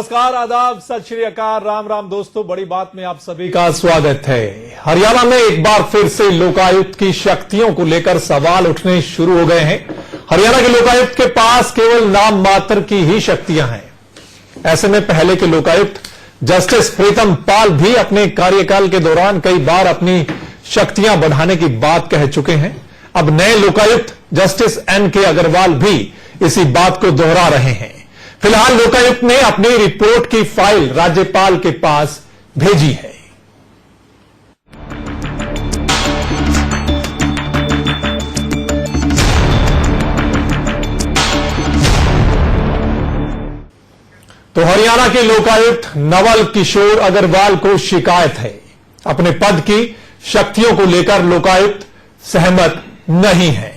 नमस्कार, आदाब, सत श्री अकाल, राम राम दोस्तों। बड़ी बात में आप सभी का स्वागत है। हरियाणा में एक बार फिर से लोकायुक्त की शक्तियों को लेकर सवाल उठने शुरू हो गए हैं। हरियाणा के लोकायुक्त के पास केवल नाम मात्र की ही शक्तियां हैं। ऐसे में पहले के लोकायुक्त जस्टिस प्रीतम पाल भी अपने कार्यकाल के दौरान कई बार अपनी शक्तियां बढ़ाने की बात कह चुके हैं। अब नए लोकायुक्त जस्टिस NK अग्रवाल भी इसी बात को दोहरा रहे हैं। फिलहाल लोकायुक्त ने अपनी रिपोर्ट की फाइल राज्यपाल के पास भेजी है। तो हरियाणा के लोकायुक्त नवल किशोर अग्रवाल को शिकायत है। अपने पद की शक्तियों को लेकर लोकायुक्त सहमत नहीं है।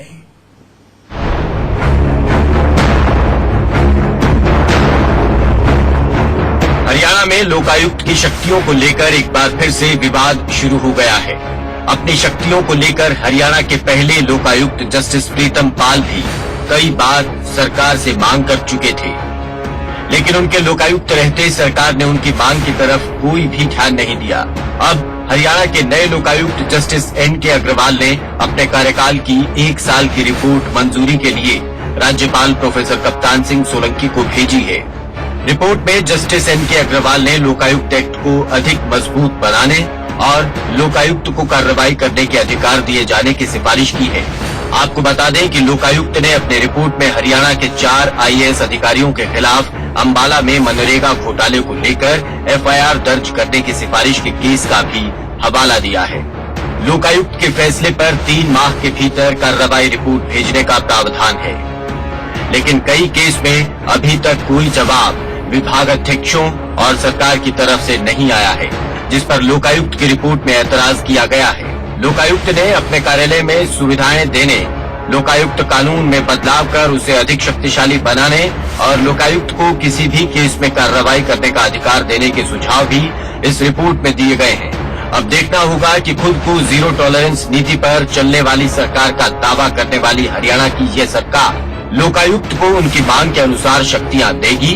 हरियाणा में लोकायुक्त की शक्तियों को लेकर एक बार फिर से विवाद शुरू हो गया है। अपनी शक्तियों को लेकर हरियाणा के पहले लोकायुक्त जस्टिस प्रीतम पाल भी कई बार सरकार से मांग कर चुके थे, लेकिन उनके लोकायुक्त रहते सरकार ने उनकी मांग की तरफ कोई भी ध्यान नहीं दिया। अब हरियाणा के नए लोकायुक्त जस्टिस NK अग्रवाल ने अपने कार्यकाल की 1 साल की रिपोर्ट मंजूरी के लिए राज्यपाल प्रोफेसर कप्तान सिंह सोलंकी को भेजी है। रिपोर्ट में जस्टिस NK अग्रवाल ने लोकायुक्त एक्ट को अधिक मजबूत बनाने और लोकायुक्त को कार्रवाई करने के अधिकार दिए जाने की सिफारिश की है। आपको बता दें कि लोकायुक्त ने अपने रिपोर्ट में हरियाणा के 4 IAS अधिकारियों के खिलाफ अंबाला में मनरेगा घोटाले को लेकर FIR दर्ज करने की सिफारिश के केस का भी हवाला दिया है। लोकायुक्त के फैसले पर 3 माह के भीतर कार्रवाई रिपोर्ट भेजने का प्रावधान है, लेकिन कई केस में अभी तक कोई जवाब विभागाध्यक्षों और सरकार की तरफ से नहीं आया है, जिस पर लोकायुक्त की रिपोर्ट में ऐतराज किया गया है। लोकायुक्त ने अपने कार्यालय में सुविधाएं देने, लोकायुक्त कानून में बदलाव कर उसे अधिक शक्तिशाली बनाने और लोकायुक्त को किसी भी केस में कार्रवाई करने का अधिकार देने के सुझाव भी इस रिपोर्ट में दिए गए हैं। अब देखना होगा कि खुद को जीरो टॉलरेंस नीति पर चलने वाली सरकार का दावा करने वाली हरियाणा की यह सरकार लोकायुक्त को उनकी मांग के अनुसार शक्तियां देगी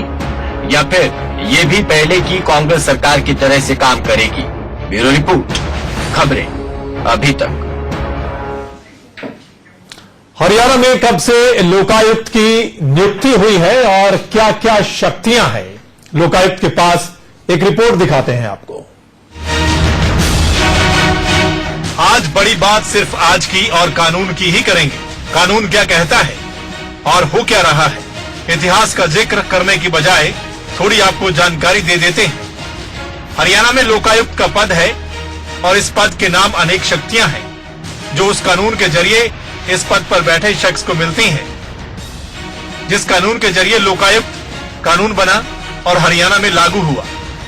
या फिर ये भी पहले की कांग्रेस सरकार की तरह से काम करेगी। ब्यूरो रिपोर्ट, खबरें अभी तक। हरियाणा में कब से लोकायुक्त की नियुक्ति हुई है और क्या क्या शक्तियां हैं लोकायुक्त के पास, एक रिपोर्ट दिखाते हैं आपको। आज बड़ी बात सिर्फ आज की और कानून की ही करेंगे। कानून क्या कहता है और हो क्या रहा है, इतिहास का जिक्र करने की बजाय थोड़ी आपको जानकारी दे देते हैं। हरियाणा में लोकायुक्त का पद है और इस पद के नाम अनेक शक्तियां हैं जो उस कानून के जरिए इस पद पर बैठे शख्स को मिलती हैं। जिस कानून के जरिए लोकायुक्त कानून बना और हरियाणा में लागू हुआ,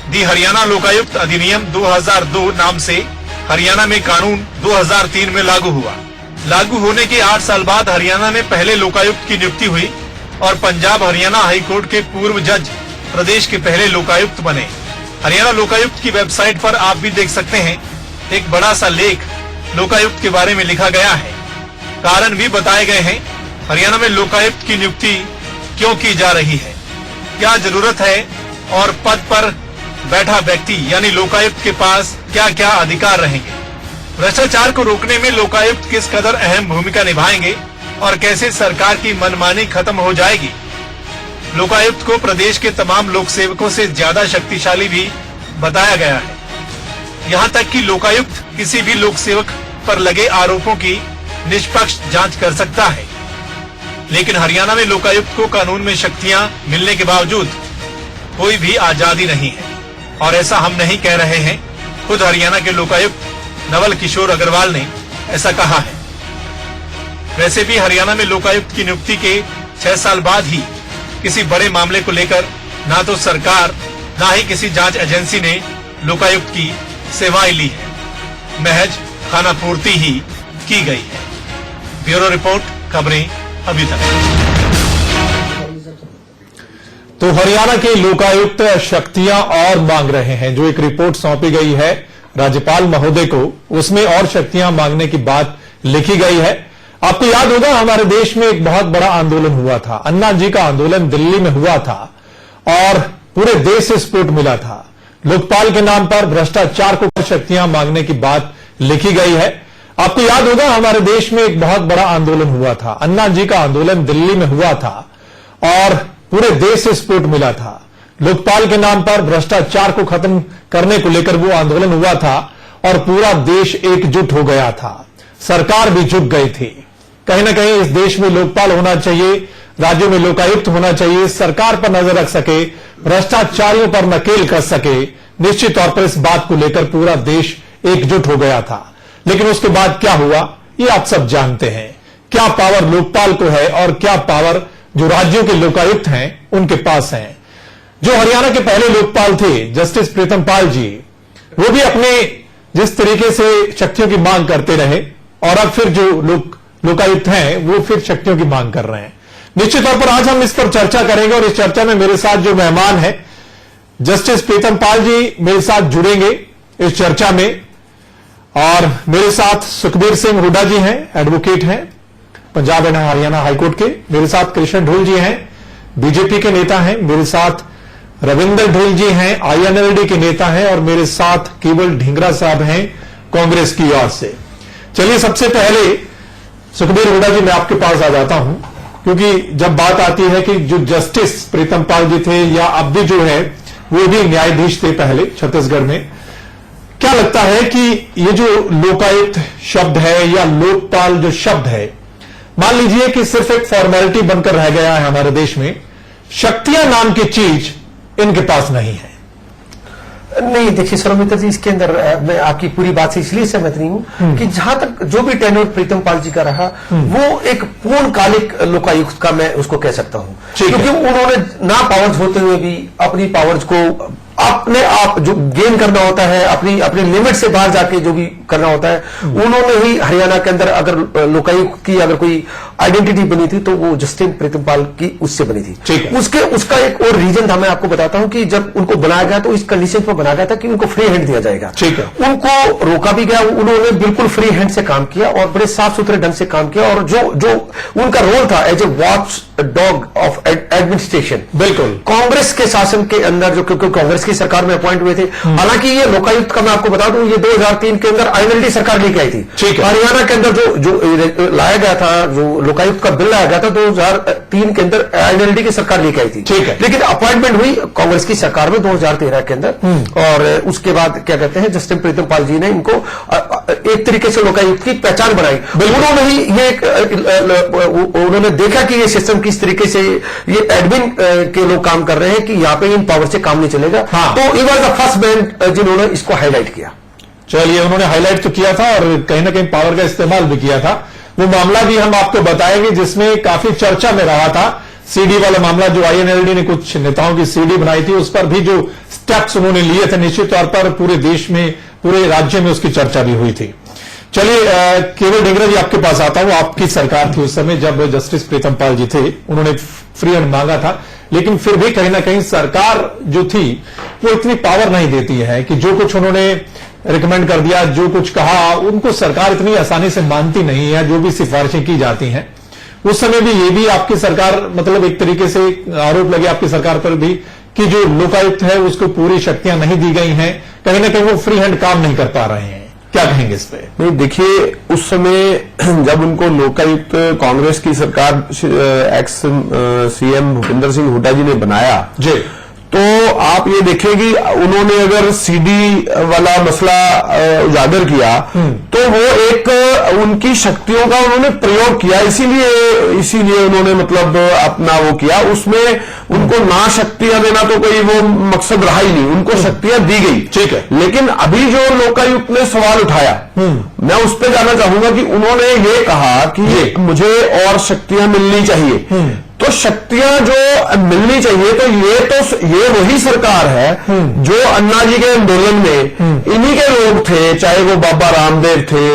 दी हरियाणा लोकायुक्त अधिनियम 2002 नाम से हरियाणा में कानून 2003 में लागू हुआ। लागू होने के 8 साल बाद हरियाणा में पहले लोकायुक्त की नियुक्ति हुई और पंजाब हरियाणा हाईकोर्ट के पूर्व जज प्रदेश के पहले लोकायुक्त बने। हरियाणा लोकायुक्त की वेबसाइट पर आप भी देख सकते हैं, एक बड़ा सा लेख लोकायुक्त के बारे में लिखा गया है। कारण भी बताए गए हैं। हरियाणा में लोकायुक्त की नियुक्ति क्यों की जा रही है, क्या जरूरत है और पद पर बैठा व्यक्ति यानी लोकायुक्त के पास क्या क्या अधिकार रहेंगे। भ्रष्टाचार को रोकने में लोकायुक्त किस कदर अहम भूमिका निभाएंगे और कैसे सरकार की मनमानी खत्म हो जाएगी। लोकायुक्त को प्रदेश के तमाम लोक सेवकों से ज्यादा शक्तिशाली भी बताया गया है। यहाँ तक कि लोकायुक्त किसी भी लोक सेवक पर लगे आरोपों की निष्पक्ष जांच कर सकता है। लेकिन हरियाणा में लोकायुक्त को कानून में शक्तियां मिलने के बावजूद कोई भी आजादी नहीं है और ऐसा हम नहीं कह रहे हैं, खुद हरियाणा के लोकायुक्त नवल किशोर अग्रवाल ने ऐसा कहा है। वैसे भी हरियाणा में लोकायुक्त की नियुक्ति के 6 साल बाद ही किसी बड़े मामले को लेकर ना तो सरकार ना ही किसी जांच एजेंसी ने लोकायुक्त की सेवाएं ली है, महज खानापूर्ति ही की गई है। ब्यूरो रिपोर्ट, खबरें अभी तक। तो हरियाणा के लोकायुक्त शक्तियां और मांग रहे हैं। जो एक रिपोर्ट सौंपी गई है राज्यपाल महोदय को, उसमें और शक्तियां मांगने की बात लिखी गई है। आपको याद होगा हमारे देश में एक बहुत बड़ा आंदोलन हुआ था, अन्ना जी का आंदोलन दिल्ली में हुआ था और पूरे देश से सपोर्ट मिला था। लोकपाल के नाम पर भ्रष्टाचार को शक्तियां मांगने की बात लिखी गई है। आपको याद होगा हमारे देश में एक बहुत बड़ा आंदोलन हुआ था, अन्ना जी का आंदोलन दिल्ली में हुआ था और पूरे देश से सपोर्ट मिला था। लोकपाल के नाम पर भ्रष्टाचार को खत्म करने को लेकर वो आंदोलन हुआ था और पूरा देश एकजुट हो गया था। सरकार भी झुक गई थी। कहीं ना कहीं इस देश में लोकपाल होना चाहिए, राज्यों में लोकायुक्त होना चाहिए, सरकार पर नजर रख सके, भ्रष्टाचारियों पर नकेल कस सके। निश्चित तौर पर इस बात को लेकर पूरा देश एकजुट हो गया था। लेकिन उसके बाद क्या हुआ ये आप सब जानते हैं। क्या पावर लोकपाल को है और क्या पावर जो राज्यों के लोकायुक्त हैं उनके पास है। जो हरियाणा के पहले लोकपाल थे जस्टिस प्रीतम पाल जी, वो भी अपने जिस तरीके से शक्तियों की मांग करते रहे और अब फिर जो लोकायुक्त हैं वो फिर शक्तियों की मांग कर रहे हैं। निश्चित तौर पर आज हम इस पर चर्चा करेंगे और इस चर्चा में मेरे साथ जो मेहमान है जस्टिस प्रीतम पाल जी मेरे साथ जुड़ेंगे इस चर्चा में, और मेरे साथ सुखबीर सिंह हुड्डा जी हैं, एडवोकेट हैं, पंजाब एंड हरियाणा हाईकोर्ट के। मेरे साथ कृष्ण ढोल जी हैं, बीजेपी के नेता हैं। मेरे साथ रविंदर ढोल जी हैं, INLD के नेता हैं, और मेरे साथ केवल ढींगरा साहब हैं, कांग्रेस की ओर से। चलिए सबसे पहले सुखबीर हुड्डा जी मैं आपके पास आ जाता हूं, क्योंकि जब बात आती है कि जो जस्टिस प्रीतम पाल जी थे या अब भी जो है वो भी न्यायाधीश थे पहले छत्तीसगढ़ में, क्या लगता है कि ये जो लोकायुक्त शब्द है या लोकपाल जो शब्द है, मान लीजिए कि सिर्फ एक फॉर्मेलिटी बनकर रह गया है हमारे देश में, शक्तियां नाम की चीज इनके पास नहीं है। नहीं, देखिए सौमित्र जी, इसके अंदर मैं आपकी पूरी बात से इसलिए सहमत नहीं हूं कि जहां तक जो भी टेन्योर प्रीतम पाल जी का रहा वो एक पूर्णकालिक लोकायुक्त का मैं उसको कह सकता हूं, क्योंकि उन्होंने ना पावर्स होते हुए भी अपनी पावर्स को अपने आप जो गेन करना होता है, अपनी लिमिट से बाहर जाके जो भी करना होता है, उन्होंने ही हरियाणा के अंदर अगर लोकायुक्त की अगर कोई आइडेंटिटी बनी थी तो वो जस्टिस प्रीतम पाल की उससे बनी थी। उसका एक और रीजन था, मैं आपको बताता हूं कि जब उनको बनाया गया तो इस कंडीशन पर बनाया गया था कि उनको फ्री हैंड दिया जाएगा। उनको रोका भी गया, उन्होंने बिल्कुल फ्री हैंड से काम किया और बड़े साफ सुथरे ढंग से काम किया, और जो उनका रोल था as a watchdog of administration, बिल्कुल कांग्रेस के शासन के अंदर, जो क्योंकि कांग्रेस की सरकार में अपॉइंट हुए थे। हालांकि ये लोकायुक्त का मैं आपको बता दूं, ये 2003 के अंदर INLD सरकार लेके आई थी। हरियाणा के अंदर जो लाया गया था, जो लोकायुक्त का बिल लाया गया था 2003 के अंदर INLD की सरकार लेके आई थी। लेकिन अपॉइंटमेंट हुई कांग्रेस की सरकार में 2013 के अंदर, और उसके बाद क्या कहते हैं जस्टिस प्रीतम पाल जी ने इनको एक तरीके से लोकायुक्त की पहचान बनाई। उन्होंने ही उन्होंने देखा कि ये सिस्टम किस तरीके से ये एडमिन के लोग काम कर रहे हैं कि यहाँ पे इन पावर से काम नहीं चलेगा। तो he was the first man जिन्होंने इसको हाईलाइट किया। चलिए, उन्होंने हाईलाइट तो किया था और कहीं ना कहीं पावर का इस्तेमाल भी किया था। वो मामला भी हम आपको बताएंगे जिसमें काफी चर्चा में रहा था, CD वाला मामला, जो INLD ने कुछ नेताओं की CD बनाई थी, उस पर भी जो स्टेप्स उन्होंने लिए थे, निश्चित तौर पर पूरे देश में, पूरे राज्य में उसकी चर्चा भी हुई थी। चलिए केवल ढींगरा जी आपके पास आता हूं। आपकी सरकार थी उस समय जब जस्टिस प्रीतम पाल जी थे, उन्होंने फ्री हैंड मांगा था, लेकिन फिर भी कहीं ना कहीं सरकार जो थी वो इतनी पावर नहीं देती है कि जो कुछ उन्होंने रिकमेंड कर दिया, जो कुछ कहा, उनको सरकार इतनी आसानी से मानती नहीं है। जो भी सिफारिशें की जाती हैं, उस समय भी ये भी आपकी सरकार, मतलब एक तरीके से आरोप लगे आपकी सरकार पर भी कि जो लोकायुक्त है उसको पूरी शक्तियां नहीं दी गई हैं, कहीं ना कहीं वो फ्री हैंड काम नहीं कर पा रहे हैं। क्या कहेंगे इस पे? नहीं, देखिए, उस समय जब उनको लोकायुक्त कांग्रेस की सरकार एक्स CM भूपेंद्र सिंह हुड्डा जी ने बनाया जी, तो आप ये देखेंगे उन्होंने अगर CD वाला मसला उजागर किया तो वो एक उनकी शक्तियों का उन्होंने प्रयोग किया, इसीलिए उन्होंने मतलब अपना वो किया। उसमें उनको ना शक्तियां देना तो कोई वो मकसद रहा ही नहीं, उनको शक्तियां दी गई। ठीक है। लेकिन अभी जो लोकायुक्त ने सवाल उठाया, मैं उस पर जाना चाहूंगा कि उन्होंने ये कहा कि मुझे और शक्तियां मिलनी चाहिए। तो शक्तियां जो मिलनी चाहिए, तो ये वही सरकार है जो अन्ना जी के आंदोलन में इन्हीं के लोग थे, चाहे वो बाबा रामदेव थे,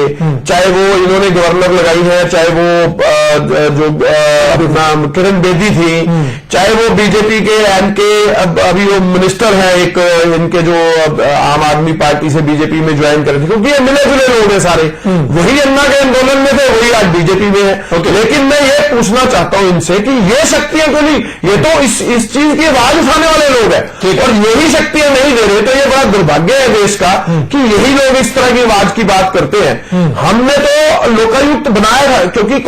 चाहे वो इन्होंने गवर्नर लगाई है, चाहे वो जो अपना किरण बेदी थी, चाहे वो बीजेपी के एनके अभी वो मिनिस्टर है एक इनके जो आम आदमी पार्टी से बीजेपी में ज्वाइन करे थे, क्योंकि ये मिले जुले लोग हैं सारे, वही अन्ना के आंदोलन में थे, वही आज बीजेपी में है। लेकिन मैं ये पूछना चाहता हूं इनसे कि ये शक्तियां क्यों नहीं, ये तो इस चीज की आवाज उठाने वाले लोग हैं और यही शक्तियां नहीं दे रहे, तो ये बड़ा दुर्भाग्य है देश का कि यही लोग इस तरह की आवाज की बात करते हैं। हमने तो लोकायुक्त बनाया था क्योंकि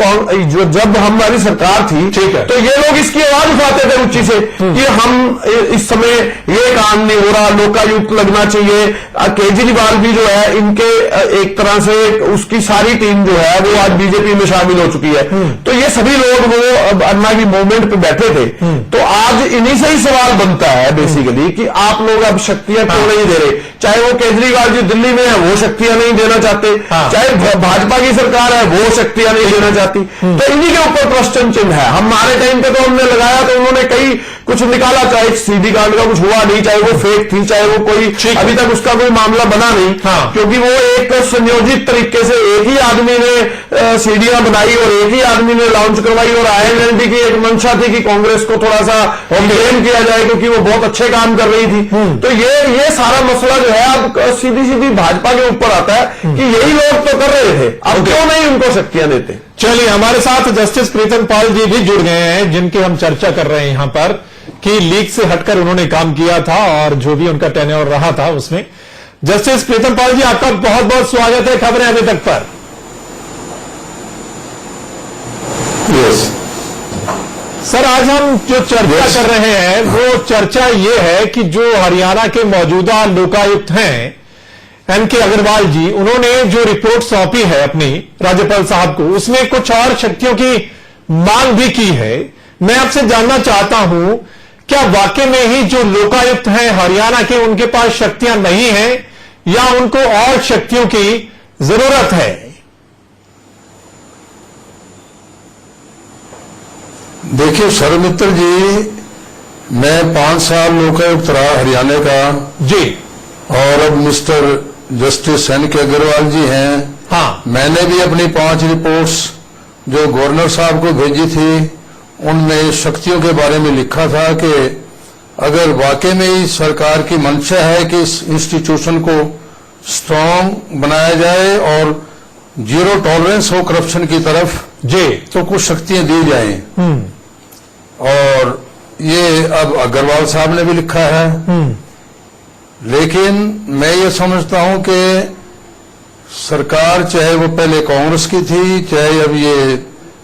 जब हमारी सरकार थी तो ये लोग इसकी आवाज उठाते थे ऊंची से कि हम इस समय ये काम नहीं हो रहा, लोकायुक्त लगना चाहिए। केजरीवाल भी जो है इनके एक तरह से उसकी सारी टीम जो है वो आज बीजेपी में शामिल हो चुकी है, तो ये सभी लोग वो अन्ना की मूवमेंट पे बैठे थे। तो आज इन्हीं से ही सवाल बनता है बेसिकली कि आप लोग अब शक्तियां क्यों नहीं दे रहे, चाहे वो केजरीवाल जी दिल्ली में है वो शक्तियां नहीं देना चाहते, चाहे भाजपा की सरकार है वो शक्तियां नहीं देना चाहती, तो इन्हीं के ऊपर प्रश्न चिन्ह है। हमारे टाइम पे तो हमने लगाया तो उन्होंने कई कुछ निकाला, चाहे सीडी कांड का कुछ हुआ नहीं, चाहे वो फेक थी, चाहे वो कोई अभी तक उसका कोई मामला बना नहीं, क्योंकि वो एक संयोजित तरीके से एक ही आदमी ने सीडियां बनाई और एक ही आदमी ने लॉन्च करवाई और INLD की एक मंशा थी कि कांग्रेस को थोड़ा सा ब्लेम किया जाए क्योंकि वो बहुत अच्छे काम कर रही थी। तो ये सारा मसला जो है अब सीधी सीधी भाजपा के ऊपर आता है कि यही लोग तो कर रहे थे, अब क्यों नहीं उनको शक्तियां देते। चलिए, हमारे साथ जस्टिस प्रीतम पाल जी भी जुड़ गए हैं जिनकी हम चर्चा कर रहे हैं यहां पर कि लीग से हटकर उन्होंने काम किया था और जो भी उनका टेन्योर रहा था उसमें। जस्टिस प्रीतम पाल जी, आपका बहुत बहुत स्वागत है खबरें अभी तक पर। यस सर, आज हम जो चर्चा कर रहे हैं वो चर्चा ये है कि जो हरियाणा के मौजूदा लोकायुक्त हैं NK अग्रवाल जी, उन्होंने जो रिपोर्ट सौंपी है अपनी राज्यपाल साहब को, उसमें कुछ और शक्तियों की मांग भी की है। मैं आपसे जानना चाहता हूं, क्या वाकई में ही जो लोकायुक्त हैं हरियाणा के उनके पास शक्तियां नहीं हैं या उनको और शक्तियों की जरूरत है? देखिए सर्वमित्र जी, मैं 5 साल लोकायुक्त रहा हरियाणा का जी, और अब मिस्टर जस्टिस NK अग्रवाल जी हैं। हाँ, मैंने भी अपनी 5 रिपोर्ट्स जो गवर्नर साहब को भेजी थी उनमें शक्तियों के बारे में लिखा था कि अगर वाकई में ही सरकार की मंशा है कि इस इंस्टीट्यूशन को स्ट्रांग बनाया जाए और जीरो टॉलरेंस हो करप्शन की तरफ जी, तो कुछ शक्तियां दी जाएं। और ये अब अग्रवाल साहब ने भी लिखा है। लेकिन मैं ये समझता हूं कि सरकार चाहे वो पहले कांग्रेस की थी चाहे अब ये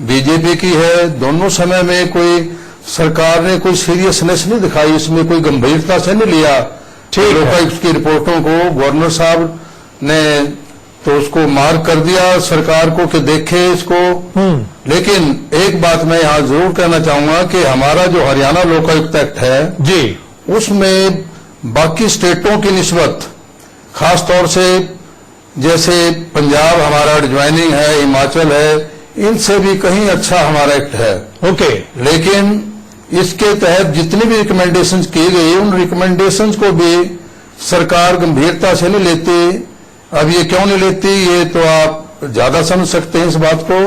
बीजेपी की है, दोनों समय में कोई सरकार ने कोई सीरियसनेस नहीं दिखाई, इसमें कोई गंभीरता से नहीं लिया। लोकायुक्त की रिपोर्टों को गवर्नर साहब ने तो उसको मार्क कर दिया सरकार को कि देखे इसको। लेकिन एक बात मैं यहां जरूर कहना चाहूंगा कि हमारा जो हरियाणा लोकायुक्त एक्ट है जी, उसमें बाकी स्टेटों की निस्बत खासतौर से जैसे पंजाब हमारा एडज्वाइनिंग है, हिमाचल है, इनसे भी कहीं अच्छा हमारा एक्ट है। ओके, लेकिन इसके तहत जितनी भी रिकमेंडेशंस की गई उन रिकमेंडेशंस को भी सरकार गंभीरता से नहीं लेती। अब ये क्यों नहीं लेती ये तो आप ज्यादा समझ सकते हैं इस बात को।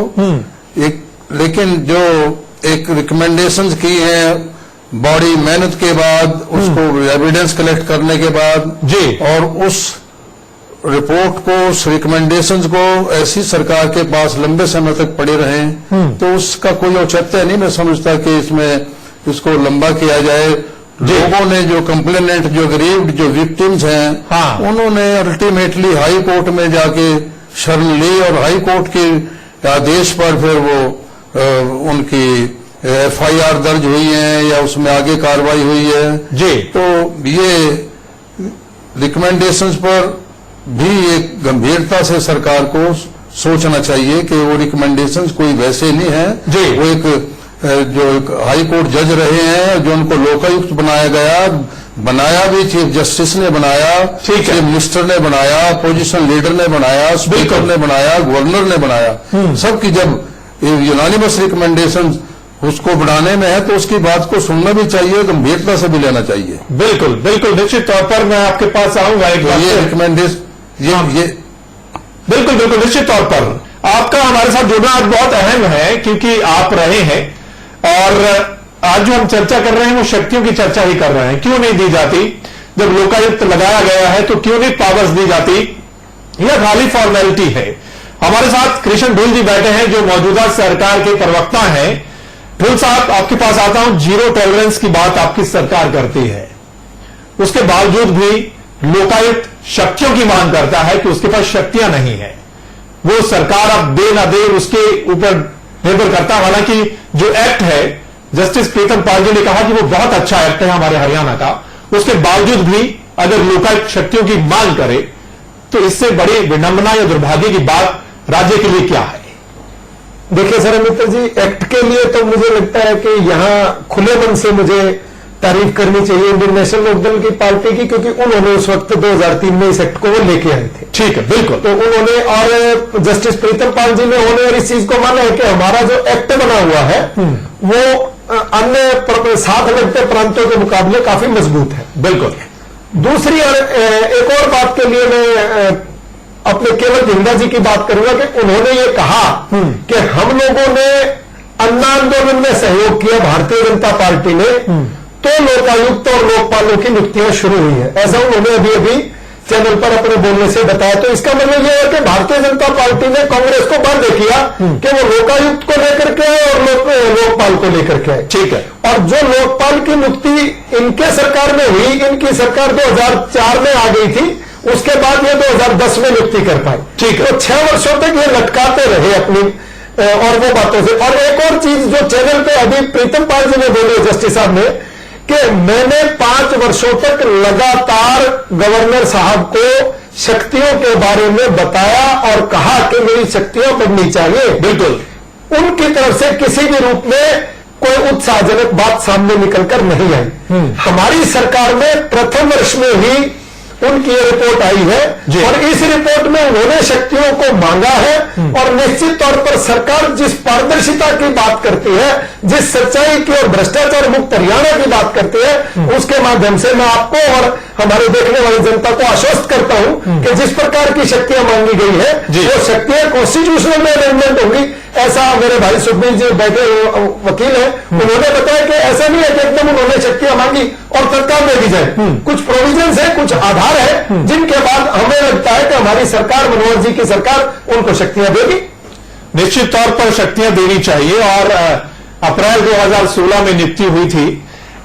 लेकिन जो एक रिकमेंडेशंस की हैं बड़ी मेहनत के बाद, उसको एविडेंस कलेक्ट करने के बाद जी, और उस रिपोर्ट को, उस रिकमेंडेशंस को ऐसी सरकार के पास लंबे समय तक पड़े रहें तो उसका कोई औचित्य नहीं मैं समझता कि इसमें इसको लंबा किया जाए। लोगों ने जो कंप्लेनेंट, जो गरीब, जो विक्टिम्स हैं, हाँ, उन्होंने अल्टीमेटली हाई कोर्ट में जाके शरण ली और हाई कोर्ट के आदेश पर फिर वो उनकी FIR दर्ज हुई है या उसमें आगे कार्रवाई हुई है जी। तो ये रिकमेंडेशंस पर भी एक गंभीरता से सरकार को सोचना चाहिए कि वो रिकमेंडेशंस कोई वैसे नहीं है जी। वो एक जो एक हाई कोर्ट जज रहे हैं, जो उनको लोकायुक्त बनाया गया, बनाया भी चीफ जस्टिस ने बनाया, चीफ मिनिस्टर ने बनाया, अपोजिशन लीडर ने बनाया, स्पीकर ने बनाया, गवर्नर ने बनाया, सबकी जब यूनानिमस रिकमेंडेशन उसको बढ़ाने में है तो उसकी बात को सुनना भी चाहिए, गंभीरता से भी लेना चाहिए। बिल्कुल बिल्कुल, निश्चित तौर पर मैं आपके पास आऊंगा एक बार। ये रिकमेंडेशन ये बिल्कुल बिल्कुल, निश्चित तौर पर आपका हमारे साथ जुड़ना आज बहुत अहम है, क्योंकि आप रहे हैं और आज जो हम चर्चा कर रहे हैं वो शक्तियों की चर्चा ही कर रहे हैं। क्यों नहीं दी जाती? जब लोकायुक्त लगाया गया है तो क्यों नहीं पावर्स दी जाती? यह खाली फॉर्मेलिटी है। हमारे साथ कृष्ण ढूल जी बैठे हैं जो मौजूदा सरकार के प्रवक्ता हैं। ढूल साहब, आपके पास आता हूं। जीरो टॉलरेंस की बात आपकी सरकार करती है, उसके बावजूद भी लोकायुक्त शक्तियों की मांग करता है कि उसके पास शक्तियां नहीं है। वो सरकार अब दे ना दे उसके ऊपर निर्भर करता है। हालांकि जो एक्ट है, जस्टिस प्रीतम पाल जी ने कहा कि वो बहुत अच्छा एक्ट है हमारे हरियाणा का, उसके बावजूद भी अगर लोकायुक्त शक्तियों की मांग करे तो इससे बड़ी विडंबना या दुर्भाग्य की बात राज्य के लिए क्या है? देखिए सौमित्र जी, एक्ट के लिए तो मुझे लगता है कि यहाँ खुले मन से मुझे तारीफ करनी चाहिए इंडियन नेशनल लोकदल की पार्टी की, क्योंकि उन्होंने उस वक्त 2003 में इस एक्ट को वो लेके आए थे। ठीक है, बिल्कुल। तो उन्होंने और जस्टिस प्रीतम पाल जी ने उन्होंने इस चीज को माना है कि हमारा जो एक्ट बना हुआ है वो अन्य साथ लगते प्रांतों के मुकाबले काफी मजबूत है। बिल्कुल। दूसरी एक और बात के लिए मैं अपने केवल भिंदा जी की बात करूंगा कि उन्होंने ये कहा कि हम लोगों ने अन्ना आंदोलन में सहयोग किया, भारतीय जनता पार्टी ने, तो लोकायुक्त और लोकपालों की नियुक्तियां शुरू हुई है, ऐसा उन्होंने अभी अभी चैनल पर अपने बोलने से बताया। तो इसका मतलब यह है कि भारतीय जनता पार्टी ने कांग्रेस को बाध्य किया कि वो लोकायुक्त को लेकर के आए और लोकपाल को लेकर के आए। ठीक है। और जो लोकपाल की नियुक्ति इनके सरकार में हुई, इनकी सरकार 2004 में आ गई थी, उसके बाद ये 2010 में नियुक्ति कर पाए। ठीक है। तो 6 वर्षों तक ये लटकाते रहे अपनी और वो बातों से। और एक और चीज जो चैनल पे अभी प्रीतम पाल जी ने बोली, जस्टिस साहब ने, कि मैंने 5 वर्षों तक लगातार गवर्नर साहब को शक्तियों के बारे में बताया और कहा कि मेरी शक्तियां बढ़नी चाहिए। बिल्कुल। उनकी तरफ से किसी भी रूप में कोई उत्साहजनक बात सामने निकलकर नहीं आई। हमारी सरकार में प्रथम वर्ष में ही उनकी ये रिपोर्ट आई है और इस रिपोर्ट में उन्होंने शक्तियों को मांगा है और निश्चित तौर पर सरकार जिस पारदर्शिता की बात करती है, जिस सच्चाई की और भ्रष्टाचार मुक्त हरियाणा की बात करती है, उसके माध्यम से मैं आपको और हमारे देखने वाली जनता को आश्वस्त करता हूं कि जिस प्रकार की शक्तियां मांगी गई है वो शक्तियां कॉन्स्टिट्यूशनल में अमेंडमेंट होंगी। ऐसा मेरे भाई सुखबीर जी बैठे वकील हैं, उन्होंने बताया कि ऐसा नहीं है कि एकदम उन्होंने शक्तियां मांगी और तत्काल दे दी जाए। कुछ प्रोविजंस है, कुछ आधार है, जिनके बाद हमें लगता है कि हमारी सरकार, मनोहर जी की सरकार, उनको शक्तियां देगी। निश्चित तौर पर शक्तियां देनी चाहिए। और अप्रैल 2016 में नियुक्ति हुई थी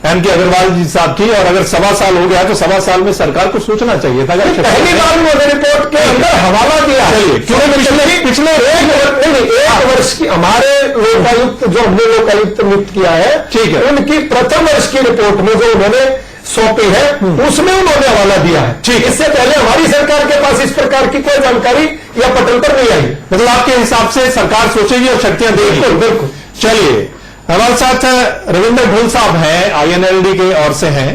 एम के अग्रवाल जी साहब की, और अगर 1.25 साल हो गया तो 1.25 साल में सरकार को सोचना चाहिए था। पहली बार उन्होंने रिपोर्ट के अंदर हवाला दिया है, क्योंकि पिछले एक वर्ष की हमारे लोकायुक्त, जो हमने लोकायुक्त नियुक्त किया है, ठीक है, उनकी प्रथम वर्ष की रिपोर्ट में जो उन्होंने सौंपी है उसमें उन्होंने हवाला दिया है। ठीक, इससे पहले हमारी सरकार के पास इस प्रकार की कोई जानकारी या पटल पर नहीं आई। मतलब आपके हिसाब से सरकार सोचेगी और शक्तियां देगी। बिल्कुल बिल्कुल। चलिए, हमारे साथ रविंद्र ढोल साहब हैं, INLD के ओर से हैं।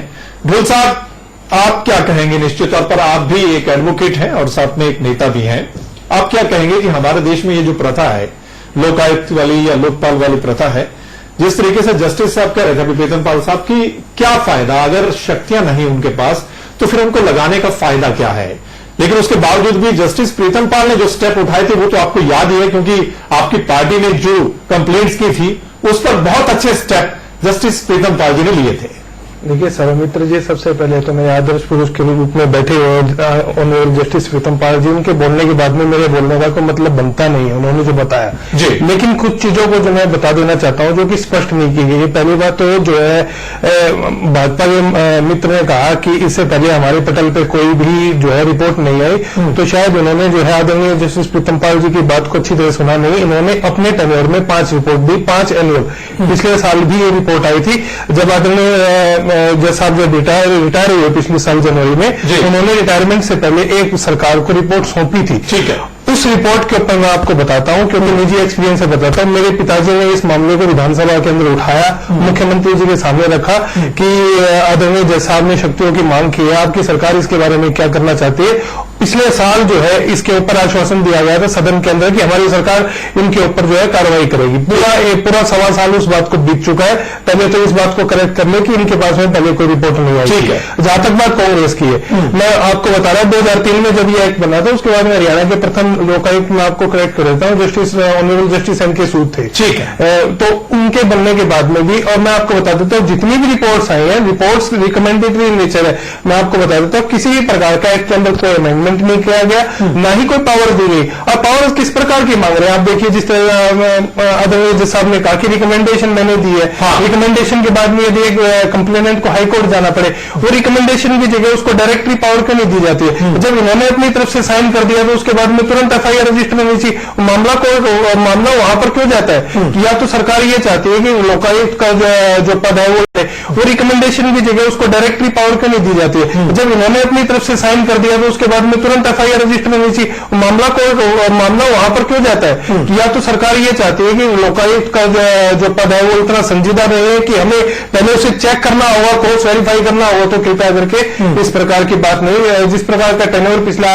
ढोल साहब, आप क्या कहेंगे? निश्चित तौर पर आप भी एक एडवोकेट हैं और साथ में एक नेता भी हैं। आप क्या कहेंगे कि हमारे देश में ये जो प्रथा है, लोकायुक्त वाली या लोकपाल वाली प्रथा है, जिस तरीके से जस्टिस साहब कह रहे थे प्रीतम पाल साहब की, क्या फायदा? अगर शक्तियां नहीं उनके पास तो फिर उनको लगाने का फायदा क्या है? लेकिन उसके बावजूद भी जस्टिस प्रीतम पाल ने जो स्टेप उठाए थे वो तो आपको याद ही है, क्योंकि आपकी पार्टी ने जो कंप्लेंट्स की थी उस पर बहुत अच्छे स्टेप जस्टिस प्रीतम पाल जी ने लिए थे। देखिए सौमित्र जी, सबसे पहले तो मैं आदर्श पुरुष के रूप में बैठे हुए ऑनरेबल जस्टिस प्रीतम पाल जी, उनके बोलने के बाद में मेरे बोलने का कोई मतलब बनता नहीं है, उन्होंने जो बताया जी। लेकिन कुछ चीजों को जो मैं बता देना चाहता हूं जो कि स्पष्ट नहीं की गई है। पहली बात तो जो है, भाजपा के मित्र ने कहा कि इससे पहले हमारे पटल पे कोई भी जो है रिपोर्ट नहीं आई, तो शायद उन्होंने जो है आदरणीय जस्टिस प्रीतम पाल जी की बात को अच्छी तरह सुना नहीं। इन्होंने अपने टेन्योर में 5 रिपोर्ट दी, 5 एनुअल। पिछले साल भी ये रिपोर्ट आई थी जब आदरणीय जज साहब जब रिटायर हुए पिछले साल जनवरी में, उन्होंने रिटायरमेंट से पहले एक सरकार को रिपोर्ट सौंपी थी। ठीक है, उस रिपोर्ट के ऊपर मैं आपको बताता हूं, क्योंकि निजी एक्सपीरियंस से बताता हूं। मेरे पिताजी ने इस मामले को विधानसभा के अंदर उठाया, मुख्यमंत्री जी के सामने रखा कि आदरणीय जज साहब ने शक्तियों की मांग की है, आपकी सरकार इसके बारे में क्या करना चाहती है। पिछले साल जो है इसके ऊपर आश्वासन दिया गया था सदन के अंदर कि हमारी सरकार इनके ऊपर जो है कार्रवाई करेगी। पूरा 1.25 साल उस बात को बीत चुका है। पहले तो इस बात को करेक्ट कर ले कि इनके पास में पहले कोई रिपोर्ट नहीं आई है। जहां तक बात कांग्रेस की है, मैं आपको बता रहा हूं 2003 में जब ये एक्ट बना था उसके बाद में हरियाणा के प्रथम लोकायुक्त में आपको करेक्ट कर देता हूं, जस्टिस ऑनरेबल जस्टिस एन के सूद थे। ठीक है। तो उनके बनने के बाद में भी, और मैं आपको बता देता हूं जितनी भी रिपोर्ट्स आई हैं, रिपोर्ट्स रिकमेंडेटरी नेचर है। मैं आपको बता देता हूं किसी भी प्रकार का एक्ट के अंदर कोई अमेंडमेंट नहीं किया गया, ना ही कोई पावर दी गई। अब पावर किस प्रकार की मांग रहे हैं आप देखिए, जिस तरह आदरणीय जज साहब ने कहा कि रिकमेंडेशन मैंने दी है। रिकमेंडेशन के बाद में यदि एक कंप्लेनेंट को हाईकोर्ट जाना पड़े, वो रिकमेंडेशन की जगह उसको डायरेक्टरी पावर क्यों नहीं दी जाती है? जब इन्होंने अपनी तरफ से साइन कर दिया तो उसके बाद में तुरंत एफआईआर रजिस्टर होनी चाहिए। मामला वहां पर क्यों जाता है? या तो सरकार ये चाहती है कि लोकायुक्त का जो पद है वो रिकमेंडेशन की जगह उसको डायरेक्टरी पावर क्यों नहीं दी जाती है? जब इन्होंने अपनी तरफ से साइन कर दिया तो उसके बाद में तुरंत एफआईआर रजिस्टर होनी चाहिए। मामला वहां पर क्यों जाता है? या तो सरकार ये चाहती है कि लोकायुक्त का जो पद है वो इतना संजीदा रहे कि हमें पहले उसे चेक करना होगा, क्रॉस वेरीफाई करना होगा। तो कृपया करके इस प्रकार की बात नहीं, जिस प्रकार का टेन्योर पिछला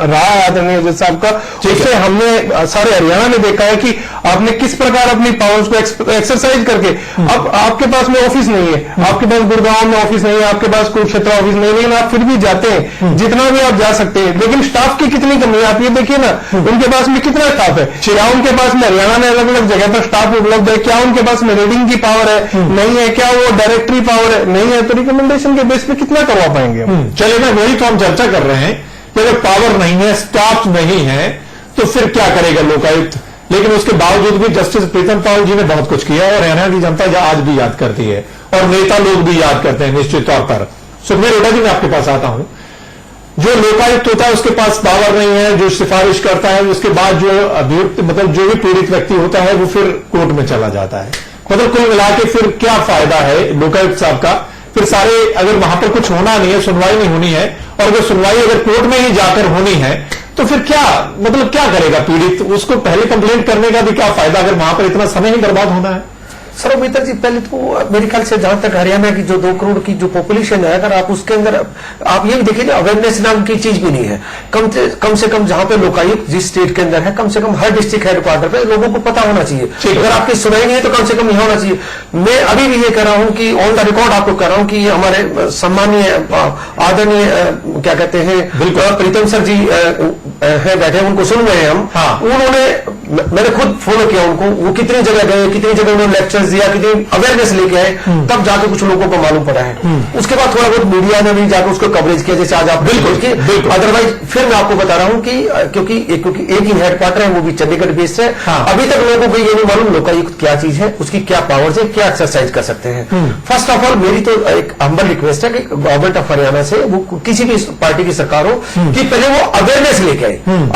रहा है आदरणीय जज साहब का, उससे हमने सारे हरियाणा में देखा है कि आपने किस प्रकार अपनी पावर्स को एक्सरसाइज करके, अब आपके पास में ऑफिस नहीं है, आपके पास गुड़गांव में ऑफिस नहीं है, आपके पास कुरुक्षेत्र ऑफिस नहीं है, लेकिन आप फिर भी जाते हैं, जितना भी आप जा सकते हैं। लेकिन स्टाफ की कितनी कमी है आप ये देखिए ना, उनके पास में कितना स्टाफ है? क्या उनके पास में हरियाणा में अलग अलग जगह पर स्टाफ उपलब्ध है? क्या उनके पास में रीडिंग की पावर है? नहीं है। क्या वो डायरेक्टरी पावर है? नहीं है। तो रिकमेंडेशन के बेस पे कितना करवा पाएंगे हम? चलिए ना, वही तो हम चर्चा कर रहे हैं कि अगर पावर नहीं है, स्टाफ नहीं है, तो फिर क्या करेगा लोकायुक्त? लेकिन उसके बावजूद भी जस्टिस प्रीतम पाल जी ने बहुत कुछ किया और हरियाणा की जनता आज भी याद करती है और नेता लोग भी याद करते हैं निश्चित तौर पर। सुखबीर हुड्डा जी, मैं आपके पास आता हूं। जो लोकायुक्त होता है उसके पास पावर नहीं है, जो सिफारिश करता है उसके बाद जो अभियुक्त मतलब जो भी पीड़ित व्यक्ति होता है वो फिर कोर्ट में चला जाता है। मतलब कुल मिला के फिर क्या फायदा है लोकायुक्त साहब का? फिर सारे अगर वहां पर कुछ होना नहीं है, सुनवाई नहीं होनी है, और अगर सुनवाई अगर कोर्ट में ही जाकर होनी है तो फिर क्या मतलब क्या करेगा पीड़ित? उसको पहले कंप्लेंट करने का भी क्या फायदा अगर वहां पर इतना समय ही बर्बाद होना है? सरोमित्र जी, पहले तो मेरे ख्याल से जहां तक हरियाणा की जो 2 करोड़ की जो पॉपुलेशन है, अगर आप उसके अंदर आप ये भी देखिए, अवेयरनेस नाम की चीज भी नहीं है। कम से कम जहां पे लोकायुक्त जिस स्टेट के अंदर है, कम से कम हर डिस्ट्रिक्ट हेडक्वार्टर पे लोगों को पता होना चाहिए। अगर आपकी सुनाई नहीं है तो कम से कम यह होना चाहिए। मैं अभी भी ये कह रहा हूं कि ऑन द रिकॉर्ड आपको कह रहा हूं कि हमारे सम्मानीय आदरणीय क्या कहते हैं प्रीतम सर जी है बैठे, उनको सुन रहे हैं हम। उन्होंने, मैंने खुद फॉलो किया उनको, वो कितनी जगह गए, कितनी जगह उन्होंने लेक्चर्स दिया, कितनी अवेयरनेस लेके आए, तब जाके कुछ लोगों को मालूम पड़ा है। उसके बाद थोड़ा बहुत मीडिया ने भी जाकर उसको कवरेज किया, जैसे आज आप बिल्कुल कि अदरवाइज फिर मैं आपको बता रहा हूं कि क्योंकि एक ही हेडक्वार्टर है, वो भी चंडीगढ़ बेस्ड है। अभी तक लोगों को ये नहीं मालूम लोकायुक्त क्या चीज है, उसकी क्या पावर्स है, क्या एक्सरसाइज कर सकते हैं। फर्स्ट ऑफ ऑल मेरी तो एक हम्बल रिक्वेस्ट है कि गवर्नमेंट ऑफ हरियाणा से, वो किसी भी पार्टी की सरकार हो, कि पहले वो अवेयरनेस लेके आए।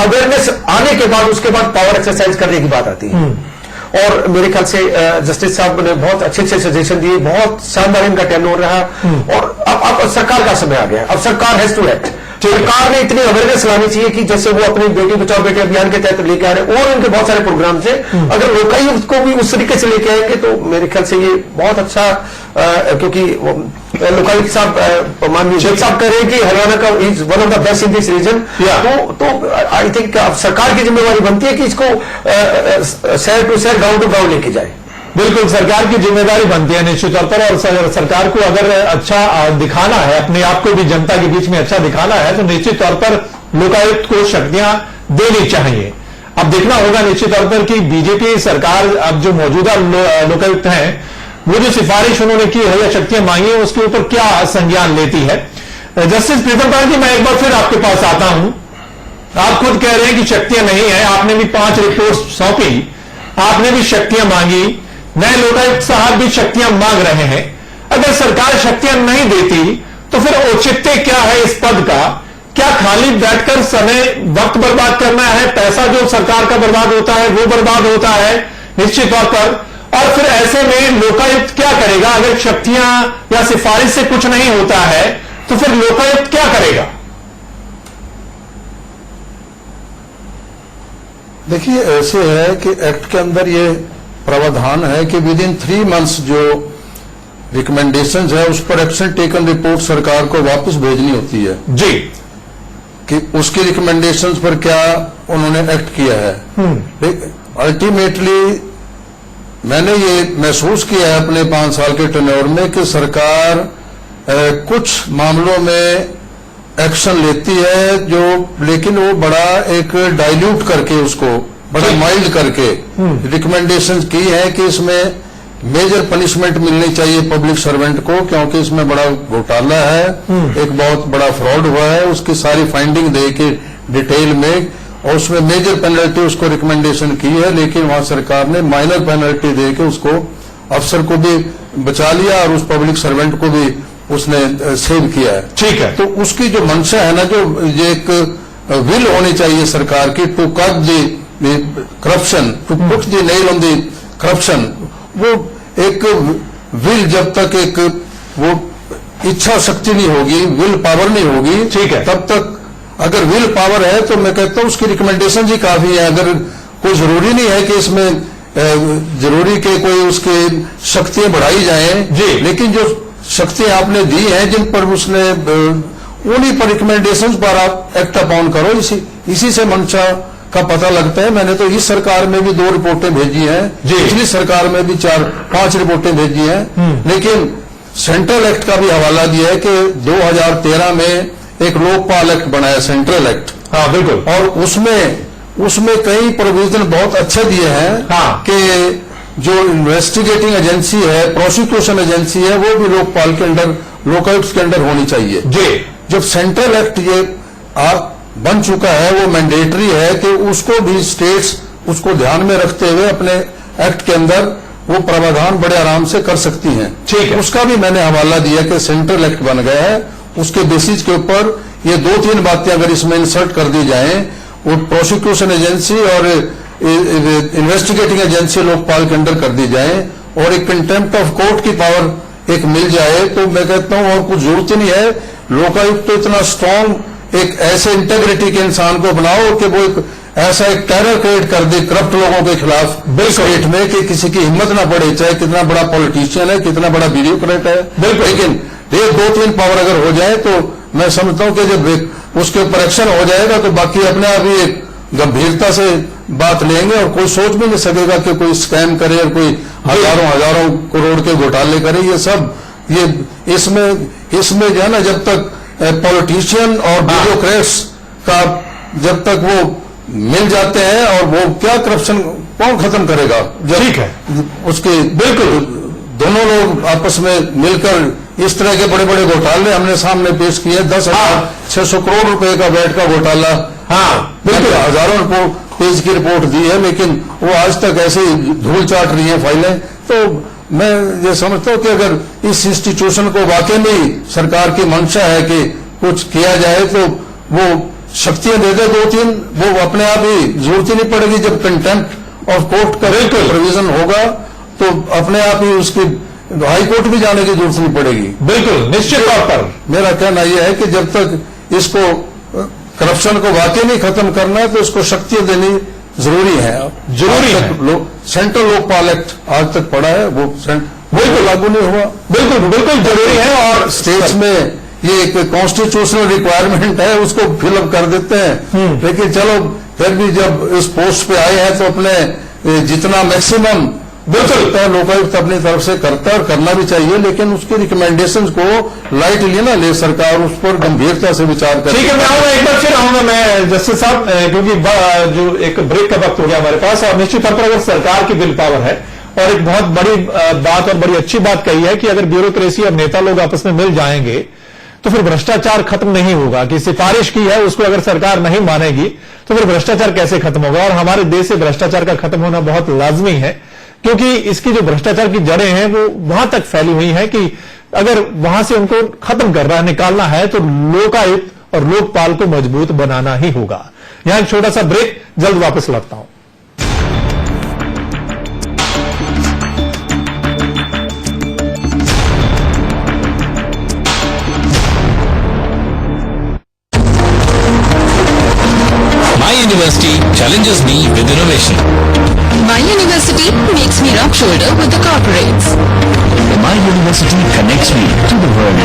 अवेयरनेस आने के बाद उसके बाद पावर एक्सरसाइज करने की बात आती है। और मेरे ख्याल से जस्टिस साहब ने बहुत अच्छे सजेशन दिए, बहुत शानदार इनका टेन्योर रहा। और अब सरकार का समय आ गया, अब सरकार हैज टू एक्ट। सरकार ने इतनी अवेयरनेस लानी चाहिए कि जैसे वो अपनी बेटी बचाओ बेटी अभियान के तहत लेके आ रहे हैं, और उनके बहुत सारे प्रोग्राम थे, अगर लोकायुक्त को भी उस तरीके से लेके आएंगे तो मेरे ख्याल से ये बहुत अच्छा, क्योंकि लोकायुक्त साहब माननीय जज साहब कह रहे हैं कि हरियाणा का is one of the best in this region. तो आई थिंक अब सरकार की जिम्मेवारी बनती है कि इसको शहर टू शहर, गांव टू गांव लेके जाए। बिल्कुल, सरकार की जिम्मेदारी बनती है निश्चित तौर पर। और सरकार को अगर अच्छा दिखाना है, अपने आप को भी जनता के बीच में अच्छा दिखाना है, तो निश्चित तौर पर लोकायुक्त को शक्तियां देनी चाहिए। अब देखना होगा निश्चित तौर पर कि बीजेपी सरकार अब जो मौजूदा लोकायुक्त हैं, वो जो सिफारिश उन्होंने की है या शक्तियां मांगी है, उसके ऊपर क्या संज्ञान लेती है। जस्टिस प्रीतम पाल जी, मैं एक बार फिर आपके पास आता हूं। आप खुद कह रहे हैं कि शक्तियां नहीं है, आपने भी 5 रिपोर्ट सौंपी, आपने भी शक्तियां मांगी, नए लोकायुक्त साहब भी शक्तियां मांग रहे हैं। अगर सरकार शक्तियां नहीं देती तो फिर औचित्य क्या है इस पद का? क्या खाली बैठकर समय वक्त बर्बाद करना है? पैसा जो सरकार का बर्बाद होता है वो बर्बाद होता है निश्चित तौर पर। और फिर ऐसे में लोकायुक्त क्या करेगा? अगर शक्तियां या सिफारिश से कुछ नहीं होता है तो फिर लोकायुक्त क्या करेगा? देखिए, ऐसे है कि एक्ट के अंदर ये प्रावधान है कि विद इन 3 मंथ्स जो रिकमेंडेशंस है उस पर एक्शन टेकन रिपोर्ट सरकार को वापस भेजनी होती है। जी। कि उसकी रिकमेंडेशंस पर क्या उन्होंने एक्ट किया है। अल्टीमेटली मैंने ये महसूस किया है अपने 5 साल के टेन्योर में कि सरकार कुछ मामलों में एक्शन लेती है जो, लेकिन वो बड़ा एक डाइल्यूट करके, उसको बड़ा माइल्ड करके रिकमेंडेशंस की है कि इसमें मेजर पनिशमेंट मिलनी चाहिए पब्लिक सर्वेंट को, क्योंकि इसमें बड़ा घोटाला है, एक बहुत बड़ा फ्रॉड हुआ है, उसकी सारी फाइंडिंग दे के डिटेल में, और उसमें मेजर पेनल्टी उसको रिकमेंडेशन की है, लेकिन वहां सरकार ने माइनर पेनल्टी दे के उसको, अफसर को भी बचा लिया और उस पब्लिक सर्वेंट को भी उसने सेव किया है। ठीक है। तो उसकी जो मंशा है ना, जो ये एक विल होनी चाहिए सरकार की to cut the corruption, to put the nail on the corruption, वो एक विल, जब तक एक वो इच्छा शक्ति नहीं होगी, विल पावर नहीं होगी, ठीक है, तब तक अगर विल पावर है तो मैं कहता हूं उसकी रिकमेंडेशन ही काफी है। अगर कोई जरूरी नहीं है कि इसमें जरूरी के कोई उसकी शक्तियां बढ़ाई जाएं जी, लेकिन जो शक्तियां आपने दी हैं जिन पर उसने, उन्हीं पर रिकमेंडेशन पर आप एक्ट अपॉन करो, इसी से मंशा का पता लगता है। मैंने तो इस सरकार में भी 2 रिपोर्टें भेजी हैं, पिछली सरकार में भी 4-5 रिपोर्टें भेजी हैं, लेकिन सेंट्रल एक्ट का भी हवाला दिया है कि 2013 में एक लोकपाल एक्ट बनाया, सेंट्रल एक्ट। हाँ बिल्कुल। और उसमें कई प्रोविजन बहुत अच्छे दिए हैं। हाँ। कि जो इन्वेस्टिगेटिंग एजेंसी है, प्रोसिक्यूशन एजेंसी है, वो भी लोकपाल के अंडर, लोकायुक्त के अंडर होनी चाहिए जी। जब सेंट्रल एक्ट ये बन चुका है, वो मैंडेटरी है कि उसको भी स्टेट्स उसको ध्यान में रखते हुए अपने एक्ट के अंदर वो प्रावधान बड़े आराम से कर सकती हैं। ठीक है। उसका भी मैंने हवाला दिया कि सेंट्रल एक्ट बन गया है, उसके बेसिस के ऊपर ये 2-3 बातें अगर इसमें इंसर्ट कर दी जाएं, वो प्रोसिक्यूशन एजेंसी और इन्वेस्टिगेटिंग एजेंसी लोकपाल के अंडर कर दी जाए और एक कंटेम्प्ट ऑफ कोर्ट की पावर एक मिल जाए, तो मैं कहता हूं और कुछ जरूरत ही नहीं है। लोकायुक्त तो इतना स्ट्रांग एक ऐसे इंटेग्रिटी के इंसान को बनाओ कि वो एक ऐसा एक टेरर क्रिएट कर दे करप्ट लोगों के खिलाफ स्टेट में कि किसी की हिम्मत ना पड़े, चाहे कितना बड़ा पॉलिटिशियन है, कितना बड़ा ब्यूरोक्रेट है। लेकिन ये 2-3 पावर अगर हो जाए तो मैं समझता हूं कि जब उसके ऊपर एक्शन हो जाएगा तो बाकी अपने आप ही एक गंभीरता से बात लेंगे और कोई सोच भी नहीं सकेगा कि कोई स्कैम करे और कोई हजारों करोड़ के घोटाले करे। ये सब इसमें जो है ना, जब तक पॉलिटिशियन और ब्यूरोक्रेट्स का जब तक वो मिल जाते हैं, और वो क्या करप्शन कौन खत्म करेगा जब ठीक है उसके बिल्कुल दोनों लोग आपस में मिलकर इस तरह के बड़े बड़े घोटाले हमने सामने पेश किए। 10,600 करोड़ रुपए का वैट का घोटाला, हाँ बिल्कुल हजारों पेज की रिपोर्ट दी है, लेकिन वो आज तक ऐसे ही धूल चाट रही हैं फाइलें। तो मैं ये समझता हूं कि अगर इस इंस्टीट्यूशन को वाकई में सरकार की मंशा है कि कुछ किया जाए तो वो शक्तियां दे दे 2-3, वो अपने आप ही जरूरत ही नहीं पड़ेगी। जब कंटेम्प्ट ऑफ कोर्ट का प्रोविजन होगा तो अपने आप ही उसकी हाई कोर्ट भी जाने की जरूरत नहीं पड़ेगी। बिल्कुल निश्चित तौर पर मेरा कहना यह है कि जब तक इसको करप्शन को वाकई नहीं खत्म करना है तो इसको शक्तियां देनी जरूरी है। सेंट्रल लोकपाल एक्ट आज तक पड़ा है, वो बिल्कुल लागू नहीं हुआ। बिल्कुल जरूरी है। और स्टेट्स में ये एक कॉन्स्टिट्यूशनल रिक्वायरमेंट है, उसको फिलअप कर देते हैं, लेकिन चलो फिर भी जब इस पोस्ट पे आए हैं तो अपने जितना मैक्सिमम बिल्कुल लोकायुक्त अपनी तरफ से करता है और करना भी चाहिए, लेकिन उसकी रिकमेंडेशंस को लाइटली ना ले सरकार, उस पर गंभीरता से विचार करे। ठीक है, मैं आऊंगा एक बार फिर आऊंगा मैं जस्टिस साहब, क्योंकि जो एक ब्रेक का वक्त हो गया हमारे पास, और निश्चित तौर पर अगर सरकार की विल पावर है और एक बहुत बड़ी बात और बड़ी अच्छी बात कही है कि अगर ब्यूरोक्रेसी और नेता लोग आपस में मिल जाएंगे तो फिर भ्रष्टाचार खत्म नहीं होगा। कि सिफारिश की है उसको अगर सरकार नहीं मानेगी तो फिर भ्रष्टाचार कैसे खत्म होगा। और हमारे देश से भ्रष्टाचार का खत्म होना बहुत लाजमी है, क्योंकि इसकी जो भ्रष्टाचार की जड़ें हैं वो वहां तक फैली हुई हैं कि अगर वहां से उनको खत्म करना है, निकालना है, तो लोकायुक्त और लोकपाल को मजबूत बनाना ही होगा। यहां एक छोटा सा ब्रेक, जल्द वापस लौटता हूं। University challenges me with innovation. My university makes me rub shoulder with the corporates. My university connects me to the world.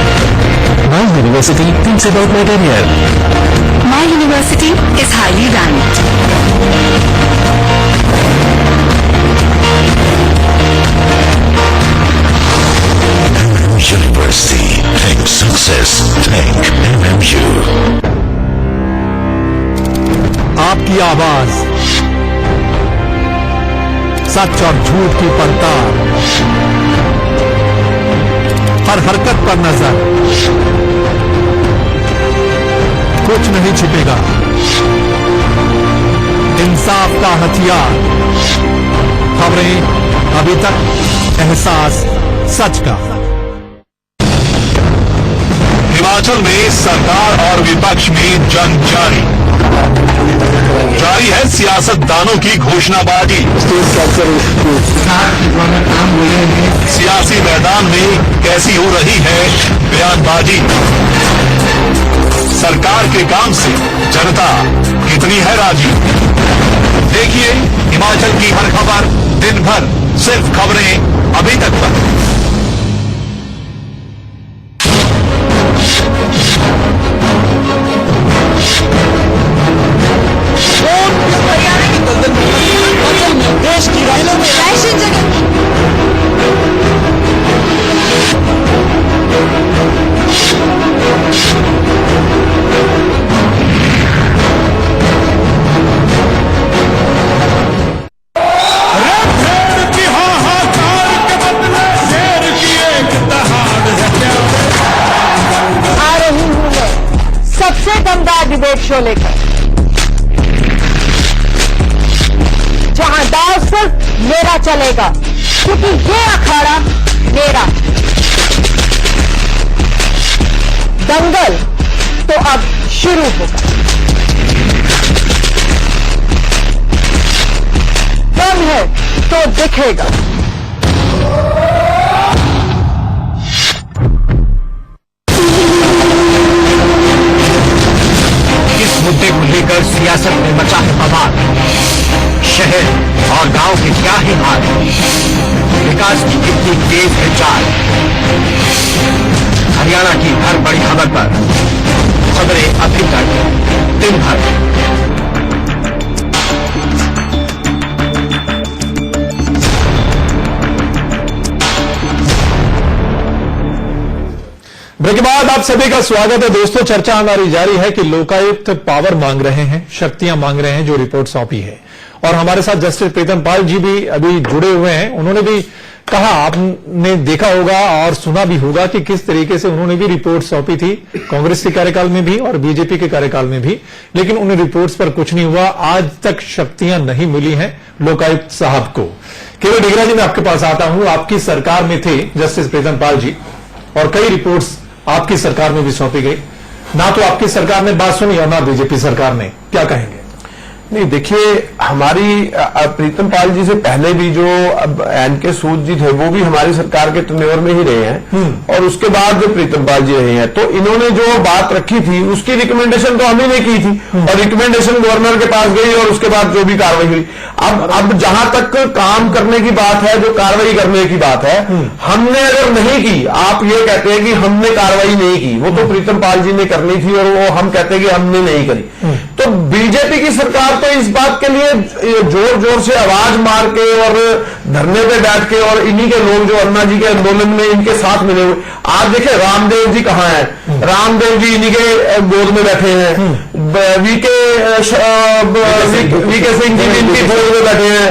My university thinks about my career. My university is highly ranked. University. Think success. Think MMU. आपकी आवाज, सच और झूठ की पड़ताल, हर हरकत पर नजर, कुछ नहीं छिपेगा। इंसाफ का हथियार, खबरें अभी तक, एहसास सच का। हिमाचल में सरकार और विपक्ष में जंग जारी है सियासतदानों की घोषणाबाजी। सियासी मैदान में कैसी हो रही है बयानबाजी। सरकार के काम से जनता कितनी है राजी। देखिए हिमाचल की हर खबर दिन भर, सिर्फ खबरें अभी तक पर। देश की राइलों में फैशन जगह आ रही हूं मैं सबसे दमदार डिबेट शो लेकर, जहां दाव सिर्फ मेरा चलेगा, क्योंकि ये अखाड़ा मेरा। दंगल तो अब शुरू होगा। दम है तो दिखेगा। इस मुद्दे को लेकर सियासत में मचा है बवाल। शहर और गांव के क्या है हाल, विकास की कितनी तेज है चाल। हरियाणा की हर बड़ी खबर पर खबरें अभी तक, दिन भर। ब्रेक के बाद आप सभी का स्वागत है दोस्तों। चर्चा हमारी जारी है कि लोकायुक्त पावर मांग रहे हैं, शक्तियां मांग रहे हैं जो रिपोर्ट सौंपी है। और हमारे साथ जस्टिस प्रीतम पाल जी भी अभी जुड़े हुए हैं। उन्होंने भी कहा, आपने देखा होगा और सुना भी होगा कि किस तरीके से उन्होंने भी रिपोर्ट सौंपी थी, कांग्रेस के कार्यकाल में भी और बीजेपी के कार्यकाल में भी, लेकिन उन रिपोर्ट्स पर कुछ नहीं हुआ। आज तक शक्तियां नहीं मिली हैं लोकायुक्त साहब को। केवल डिगरा जी, मैं आपके पास आता हूं। आपकी सरकार में थे जस्टिस प्रीतम पाल जी और कई रिपोर्ट्स आपकी सरकार में भी सौंपी गई। ना तो आपकी सरकार ने बात सुनी और ना बीजेपी सरकार ने, क्या कहेंगे? नहीं, देखिए, हमारी प्रीतम पाल जी से पहले भी जो अब एन.के. सूद जी थे वो भी हमारी सरकार के टेन्योर में ही रहे हैं और उसके बाद जो प्रीतम पाल जी रहे हैं, तो इन्होंने जो बात रखी थी उसकी रिकमेंडेशन तो हम ही ने की थी और रिकमेंडेशन गवर्नर के पास गई और उसके बाद जो भी कार्रवाई हुई। अब जहां तक काम करने की बात है, जो कार्रवाई करने की बात है, हमने अगर नहीं की, आप ये कहते हैं कि हमने कार्रवाई नहीं की, वो तो प्रीतम पाल जी ने करनी थी और वो हम कहते हैं कि हमने नहीं करी। तो बीजेपी की सरकार तो इस बात के लिए जोर जोर से आवाज मार के और धरने पे बैठ के, और इन्हीं के लोग जो अन्ना जी के आंदोलन में इनके साथ मिले हुए, आज देखे रामदेव जी कहां हैं? रामदेव जी इन्हीं के गोद में बैठे हैं। वीके सिंह जी भी इनकी गोद में बैठे हैं।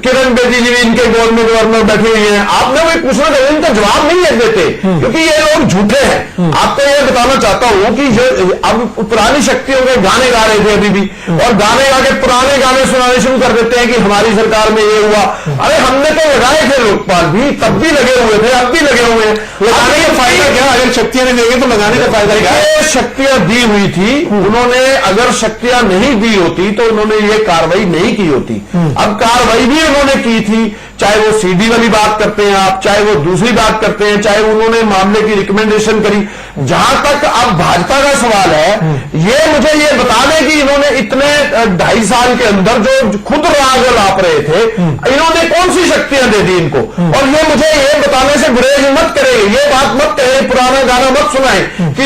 किरण बेदी जी भी इनके गोद में गवर्नर बैठे हुए हैं। आपने वो पूछना चाहिए, इनका जवाब नहीं देते क्योंकि ये लोग झूठे हैं। आपको ये बताना चाहता हूं कि जो अब पुरानी शक्तियों के गाने गा रहे थे अभी भी, और गाने गा के पुराने गाने सुनाने शुरू कर देते हैं कि हमारी सरकार में ये हुआ। अरे हमने तो लगाए थे लोकपाल भी, तब भी लगे हुए थे, अब भी लगे हुए हैं। लगाने का फायदा क्या? अगर शक्तियां नहीं देंगे तो लगाने का फायदा क्या? शक्तियां दी हुई थी, उन्होंने अगर शक्तियां नहीं दी होती तो उन्होंने ये कार्रवाई नहीं की होती। अब कार्रवाई भी उन्होंने की थी चाहे वो सीडी वाली बात करते हैं आप, चाहे वो दूसरी बात करते हैं, चाहे उन्होंने मामले की रिकमेंडेशन करी। जहां तक अब भाजपा का सवाल है, ये मुझे ये बता दें कि इन्होंने इतने 2.5 साल के अंदर जो खुद राग लाप रहे थे, इन्होंने कौन सी शक्तियां दे दी इनको? और ये मुझे ये बताने से गुरेज मत करेंगे, ये बात मत करें, पुराना गाना मत सुनाएं कि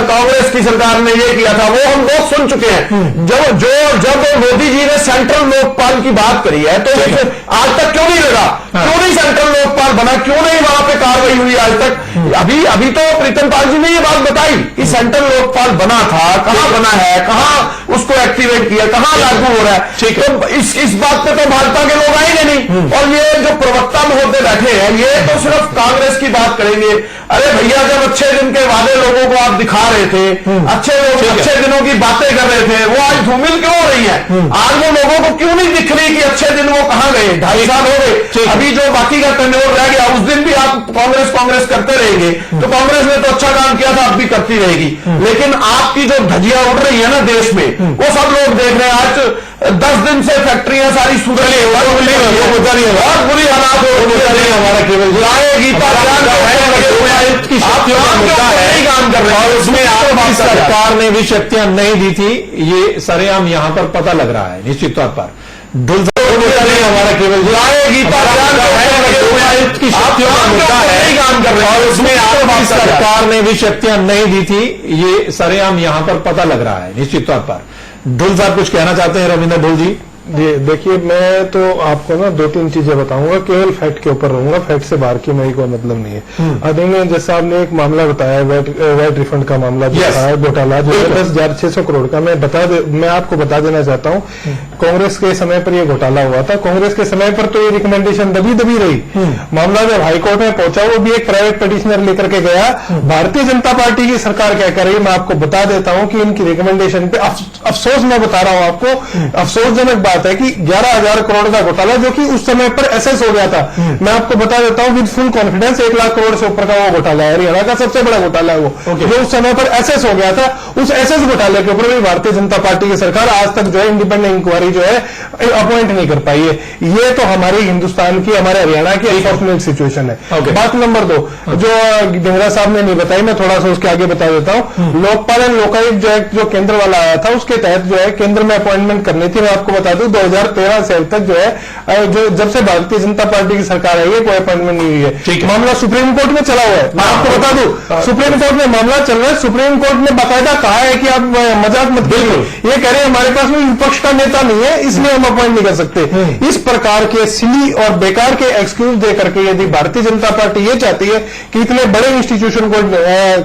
कांग्रेस की सरकार ने ये किया था, वो हम लोग सुन चुके हैं। जब मोदी जी ने सेंट्रल लोकपाल की बात करी है, तो आज तक क्यों नहीं लगा? क्यों नहीं सेंट्रल लोकपाल बना? क्यों नहीं वहां पे कार्रवाई हुई आज तक? अभी तो प्रीतम पाल जी ने ये बात बताई कि सेंट्रल लोकपाल बना था, कहां बना है, कहां उसको एक्टिवेट किया, कहां लागू हो रहा है। तो इस बात पे तो भाजपा के लोग आएंगे नहीं। और ये जो प्रवक्ता महोदय बैठे हैं, ये तो सिर्फ कांग्रेस की बात करेंगे। अरे भैया, जब अच्छे दिन के वादे लोगों को आप दिखा रहे थे, अच्छे दिनों की बातें कर रहे थे, वो आज धूमिल क्यों हो रही है? आज वो लोगों को क्यों नहीं दिख रही कि अच्छे दिन वो कहां गए? 2.5 साल हो गए, अभी जो बाकी का टेन्योर रह गया, उस दिन भी आप कांग्रेस करते रहेंगे। तो कांग्रेस ने तो अच्छा काम किया था, अब भी करती रहेगी। लेकिन आपकी जो धज्जियां उड़ रही है ना देश में, वो सब लोग देख रहे हैं। आज 10 दिन से फैक्ट्रियां सारी सुधर रही है, बहुत बुरी हालात हो रही है। हमारा केवल गीता आयुक्त की शक्तियों का मुद्दा है काम कर रहे हैं, और उसमें आपकी सरकार ने भी शक्तियां नहीं दी थी, ये सरेआम यहां पर पता लग रहा है निश्चित तौर पर। हमारा केवल गीता आयुक्त की शक्तियों का मुद्दा है काम कर रहे हैं, और उसमें आपकी सरकार ने भी शक्तियां नहीं दी थी, ये सरेआम यहां पर पता लग रहा है निश्चित तौर पर। ढुल साहब कुछ कहना चाहते हैं? रविंद्र ढुल जी। जी देखिए, मैं तो आपको ना 2-3 चीजें बताऊंगा, केवल फैक्ट के ऊपर रहूंगा, फैक्ट से बाहर की मेरी कोई मतलब नहीं है। आदरणीय जज साहब ने एक मामला बताया, वैट रिफंड का मामला जो है, घोटाला जो 10,600 करोड़ का। मैं आपको बता देना चाहता हूँ, कांग्रेस के समय पर यह घोटाला हुआ था। कांग्रेस के समय पर तो ये रिकमेंडेशन दबी रही। मामला जब हाईकोर्ट में पहुंचा, वो भी एक प्राइवेट पिटिशनर लेकर के गया। भारतीय जनता पार्टी की सरकार क्या कर रही है, मैं आपको बता देता हूं कि इनकी रिकमेंडेशन पे अफसोस, मैं बता रहा हूं आपको, अफसोसजनक बात है कि 11,000 करोड़ का घोटाला जो कि उस समय पर एसएस हो गया था। मैं आपको बता देता हूं with full confidence, 1 lakh crore से ऊपर का वो घोटाला है, हरियाणा का सबसे बड़ा घोटाला है वो, जो उस समय पर एसएस हो गया था। उस एसएस घोटाले के ऊपर भी भारतीय जनता पार्टी की सरकार आज तक जो है इंडिपेंडेंट इंक्वायरी जो है अपॉइंट नहीं कर पाई है। ये तो हमारी हिंदुस्तान की, हमारे हरियाणा की अनफॉर्चुनेट सिचुएशन है। बात नंबर 2 जो ढिंगरा साहब ने नहीं बताई, मैं थोड़ा सा उसके आगे बता देता हूं। लोकपाल एंड लोकायुक्त जो एक्ट जो केंद्र वाला आया था, उसके तहत जो है केंद्र में अपॉइंटमेंट करनी थी। मैं आपको बता दूं 2013 से अब तक जो है, जो जब से भारतीय जनता पार्टी की सरकार आई है, कोई अपॉइंटमेंट नहीं हुई है। मामला सुप्रीम कोर्ट में चला हुआ है। मैं आपको बता दूं, सुप्रीम कोर्ट में मामला चल रहा है। सुप्रीम कोर्ट ने बाकायदा कहा है कि आप मजाक मत करिए, ये कह रहे हैं हमारे पास में विपक्ष का नेता नहीं है, इसलिए हम अपॉइंट नहीं कर सकते। इस प्रकार के सिली और बेकार के एक्सक्यूज दे करके यदि भारतीय जनता पार्टी ये चाहती है कि इतने बड़े इंस्टीट्यूशन को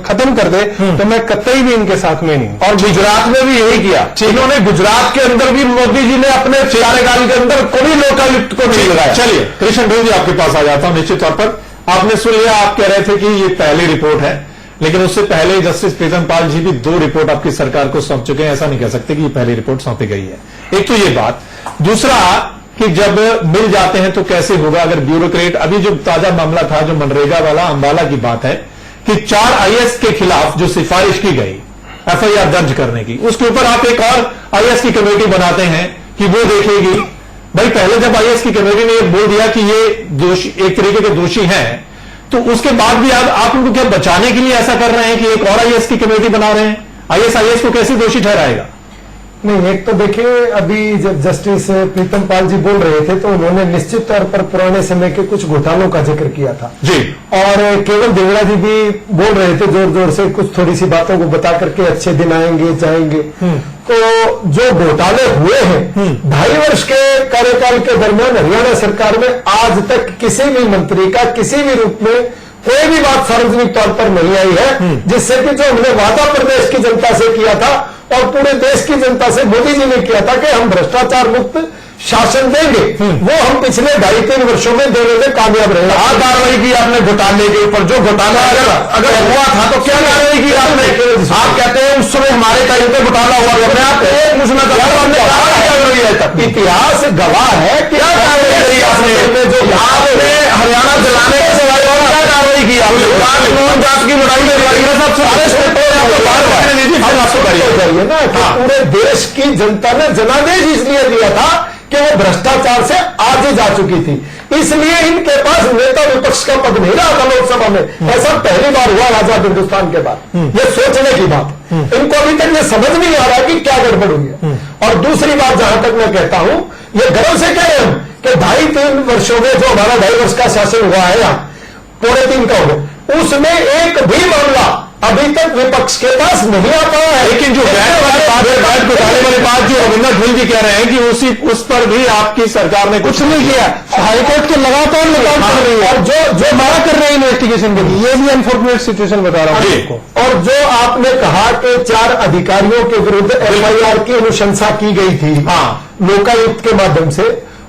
खत्म कर दे, तो मैं कतई भी इनके साथ में नहीं। और गुजरात में भी यही किया इन्होंने। गुजरात के अंदर भी मोदी जी ने अपने कार्यकाल के अंदर कोई लोकायुक्त को नहीं लगाया। चलिए कृष्ण ढोल जी आपके पास आ जाता हूं। निश्चित तौर पर आपने सुन लिया, आप कह रहे थे कि ये पहली रिपोर्ट है, लेकिन उससे पहले जस्टिस प्रीतम पाल जी भी 2 रिपोर्ट आपकी सरकार को सौंप चुके हैं। ऐसा नहीं कह सकते कि ये पहली रिपोर्ट सौंपी गई है। एक तो ये बात, दूसरा कि जब मिल जाते हैं तो कैसे होगा अगर ब्यूरोक्रेट। अभी जो ताजा मामला था जो मनरेगा वाला अंबाला की बात है कि 4 आईएएस के खिलाफ जो सिफारिश की गई एफआईआर दर्ज करने की, उसके ऊपर आप एक और आईएएस की कमेटी बनाते हैं कि वो देखेगी। भाई पहले जब आईएएस की कमेटी ने बोल दिया कि ये दोषी, एक तरीके के दोषी हैं, तो उसके बाद भी आप उनको क्या बचाने के लिए ऐसा कर रहे हैं कि एक और आईएएस की कमेटी बना रहे हैं? आईएएस को कैसे दोषी ठहराएगा? नहीं, एक तो देखिए, अभी जब जस्टिस प्रीतम पाल जी बोल रहे थे तो उन्होंने निश्चित तौर पर पुराने समय के कुछ घोटालों का जिक्र किया था जी। और केवल ढिंगरा जी भी बोल रहे थे जोर जोर से, कुछ थोड़ी सी बातों को बता करके अच्छे दिन आएंगे जाएंगे। तो जो घोटाले हुए हैं 2.5 वर्ष के कार्यकाल के दरमियान हरियाणा सरकार में आज तक किसी भी मंत्री का किसी भी रूप में कोई भी बात सार्वजनिक तौर पर नहीं आई है, जिससे कि जो हमने वादा प्रदेश की जनता से किया था और पूरे देश की जनता से मोदी जी ने किया था कि हम भ्रष्टाचार मुक्त शासन देंगे, वो हम पिछले 2.5-3 वर्षों में देने में कामयाब रहे। कार्रवाई की आपने घोटाले के ऊपर, जो घोटाला अगर हुआ था तो क्या कार्रवाई की आपने? आप कहते हैं उस समय हमारे टाइम पे घोटाला हुआ, मैं आपको एक पूछना चाहता हूं, इतिहास गवाह है क्या कार्रवाई करी आपने? जो आपने हरियाणा जलाने के सिवाय और क्या कार्रवाई की आपने? कानून जांच की लड़ाई में करिए ना कि पूरे देश की जनता ने जनादेश इसलिए दिया था कि वो भ्रष्टाचार से आगे जा चुकी थी। इसलिए इनके पास नेता विपक्ष का पद नहीं रहा था लोकसभा में। ऐसा पहली बार हुआ आजाद हिंदुस्तान के बाद। ये सोचने की बात, इनको अभी तक ये समझ नहीं आ रहा कि क्या गड़बड़ हुई है। और दूसरी बात जहां तक मैं कहता हूं, ये गर्व से कह रहे हम कि 2.5-3 वर्षों में जो हमारा 2.5 वर्ष का शासन हुआ है, यहाँ 2.25 का हो, उसमें एक भी मामला अभी तक विपक्ष के पास नहीं आ पाया है। लेकिन जो वैट घोटाले वाली बात जो रविंद्र ढोल जी कह रहे हैं कि उस पर भी आपकी सरकार ने कुछ नहीं किया, हाईकोर्ट के लगातार निकाल कर रही है, और जो मारा कर रहे हैं इन्वेस्टिगेशन के लिए, ये भी अनफॉर्चुनेट सिचुएशन बता रहा हूं आपको। और जो आपने कहा कि 4 अधिकारियों के विरुद्ध FIR की अनुशंसा की गई थी लोकायुक्त के माध्यम से,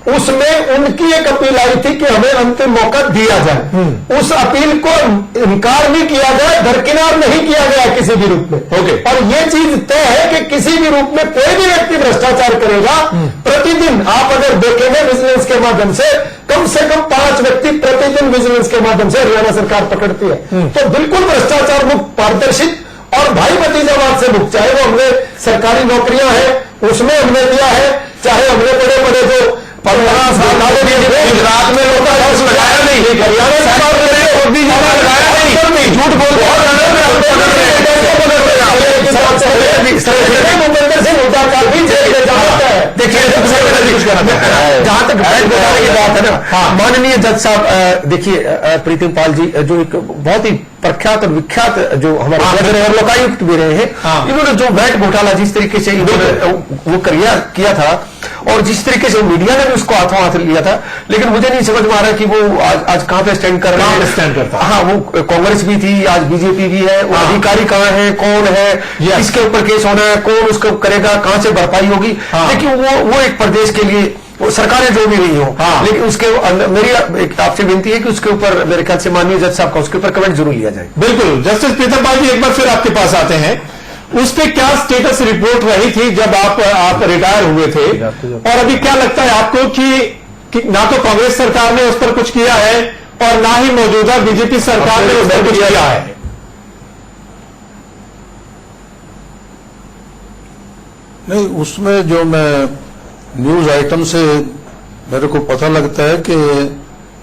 उसमें उनकी एक अपील आई थी कि हमें अंतिम मौका दिया जाए। उस अपील को इनकार नहीं किया गया, दरकिनार नहीं किया गया किसी भी रूप में। और ये चीज तय है कि किसी भी रूप में कोई भी व्यक्ति भ्रष्टाचार करेगा, प्रतिदिन आप अगर देखेंगे विजिलेंस के माध्यम से कम 5 व्यक्ति प्रतिदिन विजिलेंस के माध्यम से हरियाणा सरकार पकड़ती है। तो बिल्कुल भ्रष्टाचार मुक्त, पारदर्शित और भाई भतीजावाद से मुक्त, चाहे वो हमने सरकारी नौकरियां हैं उसमें हमने दिया है, चाहे हमने बड़े बड़े जो 15 साल गुजरात में लोकायुक्त लगाया नहीं, हरियाणा सरकार ने लगाया नहीं, झूठ बोल भूपेंद्र सिंह हुड्डा का भी देखिए, जहां तक घोटाले की बात है ना, माननीय जज साहब, देखिए प्रीतम पाल जी जो एक बहुत ही प्रख्यात और विख्यात जो हमारे जज रहे और लोकायुक्त भी रहे हैं, इन्होंने जो वैट घोटाला जिस तरीके से वो किया था और जिस तरीके से मीडिया ने भी उसको हाथों हाथ लिया था, लेकिन मुझे नहीं समझ में आ रहा कि वो आज कहां पे स्टैंड कर रहे हैं। स्टैंड करता, हाँ, वो कांग्रेस भी थी, आज बीजेपी भी है, वो अधिकारी कहाँ है, कौन है, किसके ऊपर केस होना है, कौन उसको करेगा, कहां से भरपाई होगी। लेकिन वो एक प्रदेश के लिए सरकारें जो भी नहीं हो, लेकिन उसके मेरी आपसे विनती है कि उसके ऊपर मेरे ख्याल से माननीय जज साहब का उसके ऊपर कमेंट जरूर लिया जाए। बिल्कुल, जस्टिस प्रीतम पाल जी एक बार फिर आपके पास आते हैं, उस पे क्या स्टेटस रिपोर्ट रही थी जब आप रिटायर हुए थे, और अभी क्या लगता है आपको कि ना तो कांग्रेस सरकार ने उस पर कुछ किया है और ना ही मौजूदा बीजेपी सरकार ने उस पर कुछ किया है? नहीं, उसमें जो मैं न्यूज आइटम से मेरे को पता लगता है कि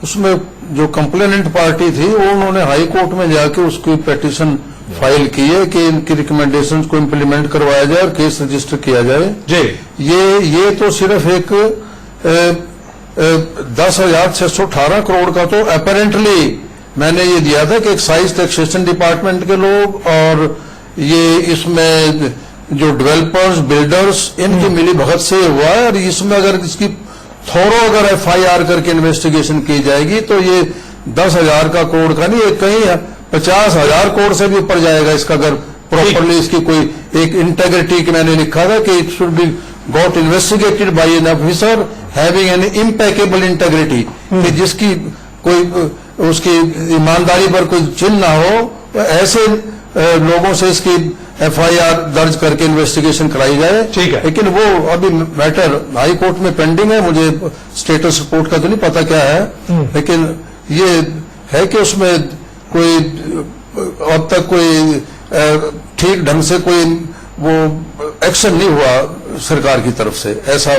उसमें जो कंप्लेनेंट पार्टी थी वो उन्होंने हाई कोर्ट में जाके उसकी पिटीशन फाइल की है कि इनकी रिकमेंडेशंस को इम्प्लीमेंट करवाया जाए और केस रजिस्टर किया जाए। जी, ये तो सिर्फ एक 10,618 करोड़ का तो अपेरेंटली मैंने ये दिया था कि एक्साइज टैक्सेशन डिपार्टमेंट के लोग और ये इसमें जो डेवलपर्स बिल्डर्स इनकी मिली भगत से हुआ है, और इसमें अगर इसकी थोड़ा अगर FIR करके इन्वेस्टिगेशन की जाएगी तो ये 10,000 का करोड़ का नहीं, कहीं 50,000 करोड़ से भी ऊपर जाएगा इसका, अगर प्रॉपरली इसकी कोई एक इंटेग्रिटी की मैंने लिखा था कि it should be got investigated by an officer having an impeccable integrity, कि जिसकी कोई उसकी ईमानदारी पर कोई चिन्ह ना हो, ऐसे लोगों से इसकी FIR दर्ज करके इन्वेस्टिगेशन कराई जाए। ठीक है, लेकिन वो अभी मैटर हाई कोर्ट में पेंडिंग है, मुझे स्टेटस रिपोर्ट का तो नहीं पता क्या है, लेकिन ये है कि उसमें कोई अब तक कोई ठीक ढंग से कोई वो एक्शन नहीं हुआ सरकार की तरफ से, ऐसा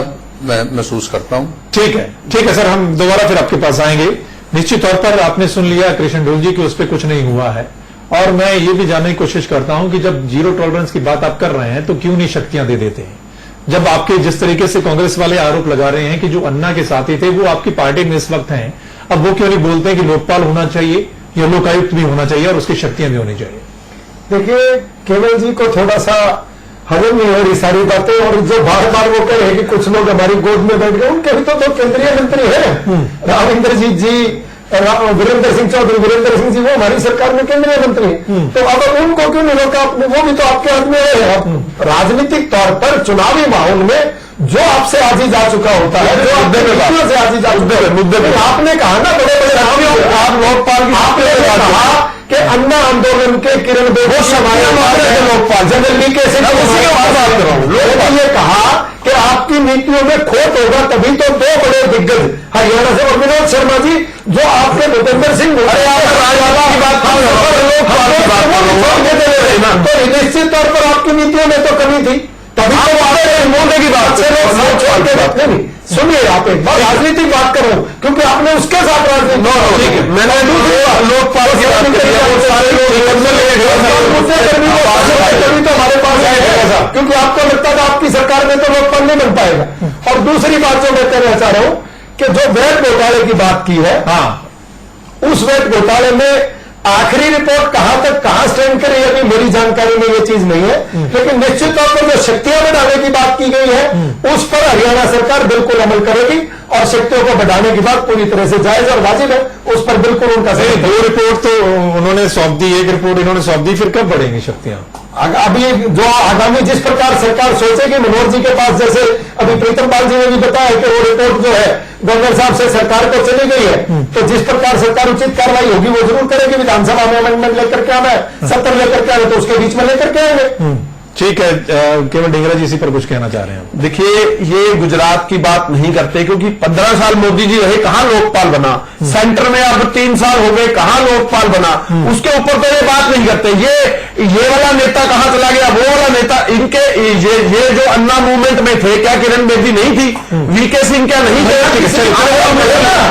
मैं महसूस करता हूं। ठीक है सर, हम दोबारा फिर आपके पास आएंगे। निश्चित तौर पर आपने सुन लिया कृष्ण ढोल जी कि उस पर कुछ नहीं हुआ है, और मैं ये भी जानने की कोशिश करता हूं कि जब जीरो टॉलरेंस की बात आप कर रहे हैं तो क्यों नहीं शक्तियां दे देते हैं? जब आपके जिस तरीके से कांग्रेस वाले आरोप लगा रहे हैं कि जो अन्ना के साथी थे वो आपकी पार्टी में इस वक्त हैं, अब वो क्यों नहीं बोलते हैं कि लोकपाल होना चाहिए या लोकायुक्त भी होना चाहिए और उसकी शक्तियां भी होनी चाहिए? देखिए, केवल जी को थोड़ा सा हजम नहीं हो रही सारी बातें, और जो बार बार वो कह रहे हैं कि कुछ लोग हमारी गोद में बैठ गए, उनके भी तो 2 केंद्रीय मंत्री हैं, राव इंद्रजीत जी, वीरेंद्र सिंह चौधरी, वीरेंद्र सिंह जी वो हमारी सरकार में केंद्रीय मंत्री हैं। तो अब उनको क्यों नहीं रोका? वो भी तो आपके हाथ में है। राजनीतिक तौर पर चुनावी माहौल में जो आपसे आज ही जा चुका होता है, जो आपने से आज ही जा चुका है, मुद्दे में आपने कहा ना बड़े बड़े आप लोकपाल, आपने कहा कि अन्ना आंदोलन के किरण बेदी लोकपाल जनरल के से बात कर रहा हूँ, लोगों ने कहा कि आपकी नीतियों में खोट होगा, तभी तो 2 बड़े दिग्गज हरियाणा से, और विनोद शर्मा जी जो आपके भूपेंद्र सिंह की बात, तो निश्चित तौर पर आपकी नीतियों में तो कमी थी। तभी तो मोदी की बात नहीं, सुनिए आप एक बार राजनीति बात करो, क्योंकि आपने उसके साथ राजनीति मैंने लोकपाल की बात करी है, वो सारे लोग तो हमारे पास आएगा, क्योंकि आपको लगता था आपकी सरकार में तो लोकपाल नहीं बन पाएगा। और दूसरी बात जो मैं कहना चाह रहा हूं कि जो वैट घोटाले की बात की है, उस वैट घोटाले में आखिरी रिपोर्ट कहां स्टैंड करे अभी मेरी जानकारी में ये चीज नहीं है, लेकिन निश्चित तौर पर जो शक्तियां बढ़ाने की बात की गई है उस पर हरियाणा सरकार बिल्कुल अमल करेगी और शक्तियों को बढ़ाने की बात पूरी तरह से जायज और वाजिब है, उस पर बिल्कुल उनका दो रिपोर्ट तो उन्होंने सौंप दी, एक रिपोर्ट इन्होंने सौंप दी, फिर कब बढ़ेंगी शक्तियां? अभी जो आगामी जिस प्रकार सरकार सोचेगी, मनोहर जी के पास जैसे अभी प्रीतम पाल जी ने भी बताया कि वो रिपोर्ट जो है गवर्नर साहब से सरकार को चली गई है, तो जिस प्रकार सरकार उचित कार्रवाई होगी वो जरूर करेगी। विधानसभा में अमेंडमेंट लेकर के आना है, 70 लेकर के आए तो उसके बीच में लेकर के आएंगे। ठीक है, केवल ढींगरा जी इसी पर कुछ कहना चाह रहे हैं। देखिए, ये गुजरात की बात नहीं करते, क्योंकि 15 साल मोदी जी रहे, कहां लोकपाल बना? सेंटर में अब 3 साल हो गए, कहां लोकपाल बना? उसके ऊपर तो ये बात नहीं करते। ये वाला नेता कहां चला गया, वो वाला नेता, इनके ये जो अन्ना मूवमेंट में थे, क्या किरण बेदी नहीं थी? वीके सिंह क्या नहीं थे?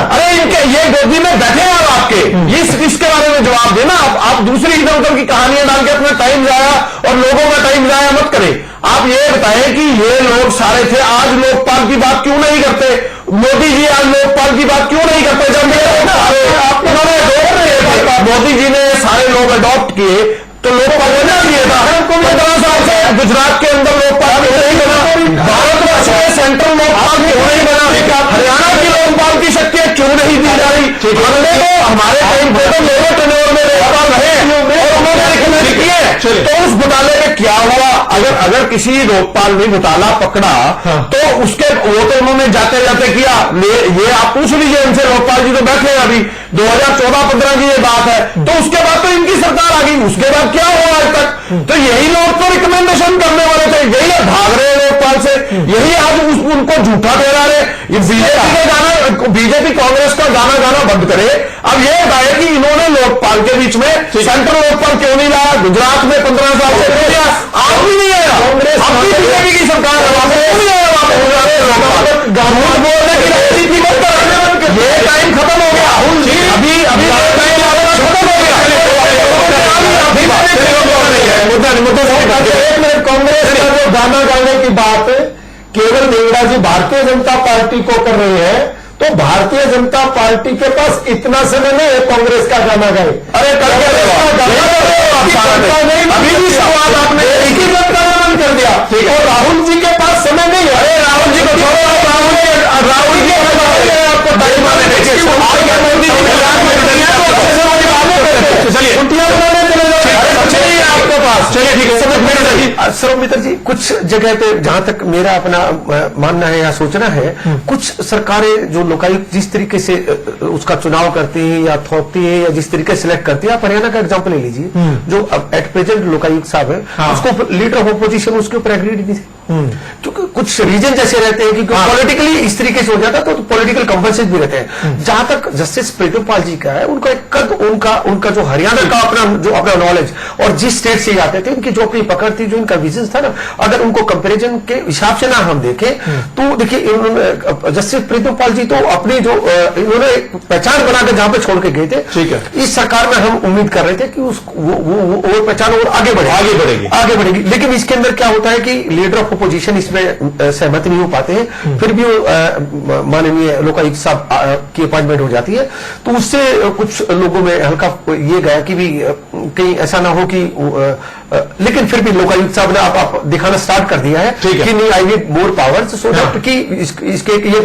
अरे इनके ये गोदी में बैठे हैं आपके, इसके बारे में जवाब देना। आप दूसरी इधर उधर की कहानियां डाल के अपना टाइम जाया और लोगों का टाइम जाया मत करें। आप ये बताएं कि ये लोग सारे थे, आज लोकपाल की बात क्यों नहीं करते? मोदी जी आज लोकपाल की बात क्यों नहीं करते? जब मोदी जी ने सारे लोग अडॉप्ट किए तो लोकपाल होना चाहिए था। 15 साल से गुजरात के अंदर लोकपाल क्यों नहीं बना? भारतवर्ष में सेंट्रल लोकपाल क्यों नहीं बना? हरियाणा की लोकपाल की शक्तियां क्यों नहीं दी जा रही? हमने तो हमारे टाइम पे तो लोगों टेन्योर में लोकपाल रहे और उन्होंने रिकमेंड किए। तो उस घोटाले में क्या हुआ? अगर किसी लोकपाल ने घोटाला पकड़ा तो उसके वो तो उन्होंने जाते जाते किया। ये आप पूछ लीजिए इनसे, लोकपाल जी तो बैठे हैं अभी, 2014-15 की ये बात है, तो उसके बाद तो इनकी सरकार आ गई। उसके बाद क्या हुआ आज तक? तो यही लोग तो रिकमेंडेशन करने वाले थे, यही भाग रहे हैं लोकपाल से, यही आज उनको झूठा ठहरा रहे। बीजेपी कांग्रेस का गाना बंद करे। अब ये बताए कि इन्होंने लोकपाल के बीच में सेंट्रल लोकपाल क्यों नहीं लाया? गुजरात में 15 साल से क्यों लिया? आप भी नहीं आया, आपकी बीजेपी की सरकार नहीं आया। झूठ बोलने की राजनीति मत करो, ये टाइम खत्म हो गया। अभी खत्म हो गया। कांग्रेस का जो गाना गाने की बात केवल ढींगरा जी भारतीय जनता पार्टी को कर रहे हैं, तो भारतीय जनता पार्टी के पास इतना समय नहीं है कांग्रेस का गाना गाए। अरे अभी भी सवाल आपने एक ही बात का वर्णन कर दिया, और राहुल जी के पास समय नहीं है। अरे राहुल जी को छोड़ो, राहुल जी आपको चलिए आपके पास, चलिए ठीक है। सौमित्र जी, कुछ जगह पे जहां तक मेरा अपना मानना है या सोचना है, कुछ सरकारें जो लोकायुक्त जिस तरीके से उसका चुनाव करती है या थोपती है या जिस तरीके से सिलेक्ट करती है, आप हरियाणा का एग्जांपल ले लीजिए, जो एट प्रेजेंट लोकायुक्त साहब है, उसको लीडर ऑफ अपोजिशन उसके ऊपर एग्रीड नहीं थे, क्योंकि कुछ रीजन जैसे रहते हैं कि पॉलिटिकली इस तरीके से हो जाता तो पॉलिटिकल कंपल्सेस भी रहते हैं। जहां तक जस्टिस प्रीतम पाल जी का है, उनका एक कद, उनका जो हरियाणा का अपना नॉलेज और जिस स्टेट से आते थे, उनकी जो अपनी पकड़ थी, जो इनका विजन था ना, अगर उनको कंपैरिजन के हिसाब से ना हम देखें तो देखिए जस्टिस प्रीतम पाल जी तो अपनी जो इन्होंने पहचान बनाकर जहां पे छोड़ के गए थे, ठीक है, इस सरकार में हम उम्मीद कर रहे थे कि वो पहचान और आगे बढ़ेगी। लेकिन इसके अंदर क्या होता है कि लीडर ऑफ अपोजिशन इसमें सहमत नहीं हो पाते हैं, फिर भी वो माननीय लोकायुक्त साहब की अपॉइंटमेंट हो जाती है, तो उससे कुछ लोगों में हल्का ये गया कि भी कहीं ऐसा ना हो कि लेकिन फिर भी लोकायुक्त साहब ने आप दिखाना स्टार्ट कर दिया है कि नहीं, I need more powers so that कि इसके ये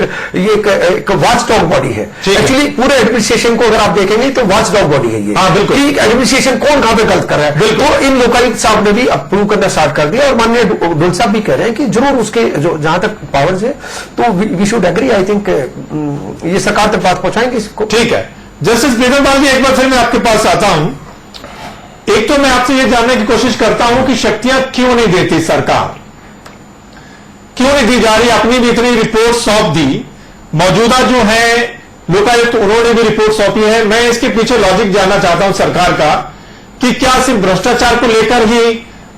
एक वॉच डॉग बॉडी है। एक्चुअली पूरे एडमिनिस्ट्रेशन को अगर आप देखेंगे तो वॉच डॉग बॉडी है ये, कि एडमिनिस्ट्रेशन कौन कहां पे गलत कर रहा है, तो इन लोकायुक्त साहब ने भी अप्रूव करना स्टार्ट कर दिया। और माननीय डोल साहब भी कह रहे हैं कि जरूर उसके जो जहां तक पावर्स है तो we should agree. I think ये सरकार तक बात पहुंचाएंगे इसको। ठीक है, जस्टिस प्रीतम पाल जी, एक बार फिर मैं आपके पास आता हूं। एक तो मैं आपसे यह जानने की कोशिश करता हूं कि शक्तियां क्यों नहीं देती सरकार, क्यों नहीं दी जा रही? अपनी भी इतनी रिपोर्ट सौंप दी, मौजूदा जो है लोकायुक्त उन्होंने भी रिपोर्ट सौंपी है। मैं इसके पीछे लॉजिक जानना चाहता हूं सरकार का, कि क्या सिर्फ भ्रष्टाचार को लेकर ही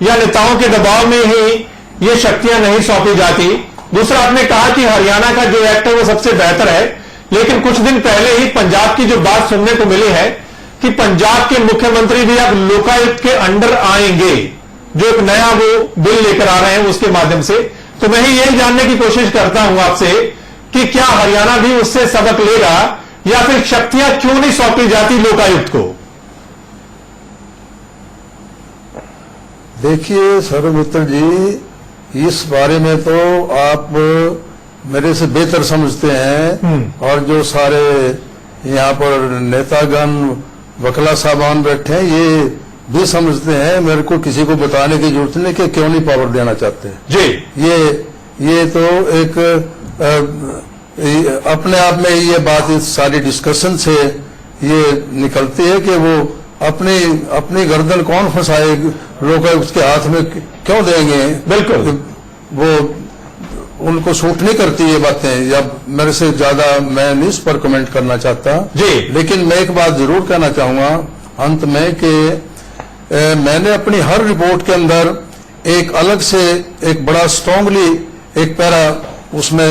या नेताओं के दबाव में ही ये शक्तियां नहीं सौंपी जाती। दूसरा, आपने कहा कि हरियाणा का जो एक्ट है वो सबसे बेहतर है, लेकिन कुछ दिन पहले ही पंजाब की जो बात सुनने को मिली है कि पंजाब के मुख्यमंत्री भी अब लोकायुक्त के अंडर आएंगे, जो एक नया वो बिल लेकर आ रहे हैं उसके माध्यम से। तो मैं ही यही जानने की कोशिश करता हूं आपसे कि क्या हरियाणा भी उससे सबक लेगा, या फिर शक्तियां क्यों नहीं सौंपी जाती लोकायुक्त को? देखिए सौरमित्र जी, इस बारे में तो आप मेरे से बेहतर समझते हैं, और जो सारे यहाँ पर नेतागण वकला साहबान बैठे हैं ये भी समझते हैं। मेरे को किसी को बताने की जरूरत नहीं कि क्यों नहीं पावर देना चाहते जी। ये तो एक अपने आप में ये बात इस सारी डिस्कशन से ये निकलती है कि वो अपनी गर्दन कौन फंसाए, लोग उसके हाथ में क्यों देंगे। बिल्कुल, वो उनको सूट नहीं करती ये बातें, या मेरे से ज्यादा मैं नहीं इस पर कमेंट करना चाहता जी। लेकिन मैं एक बात जरूर कहना चाहूंगा अंत में कि मैंने अपनी हर रिपोर्ट के अंदर एक अलग से एक बड़ा स्ट्रांगली एक पैरा उसमें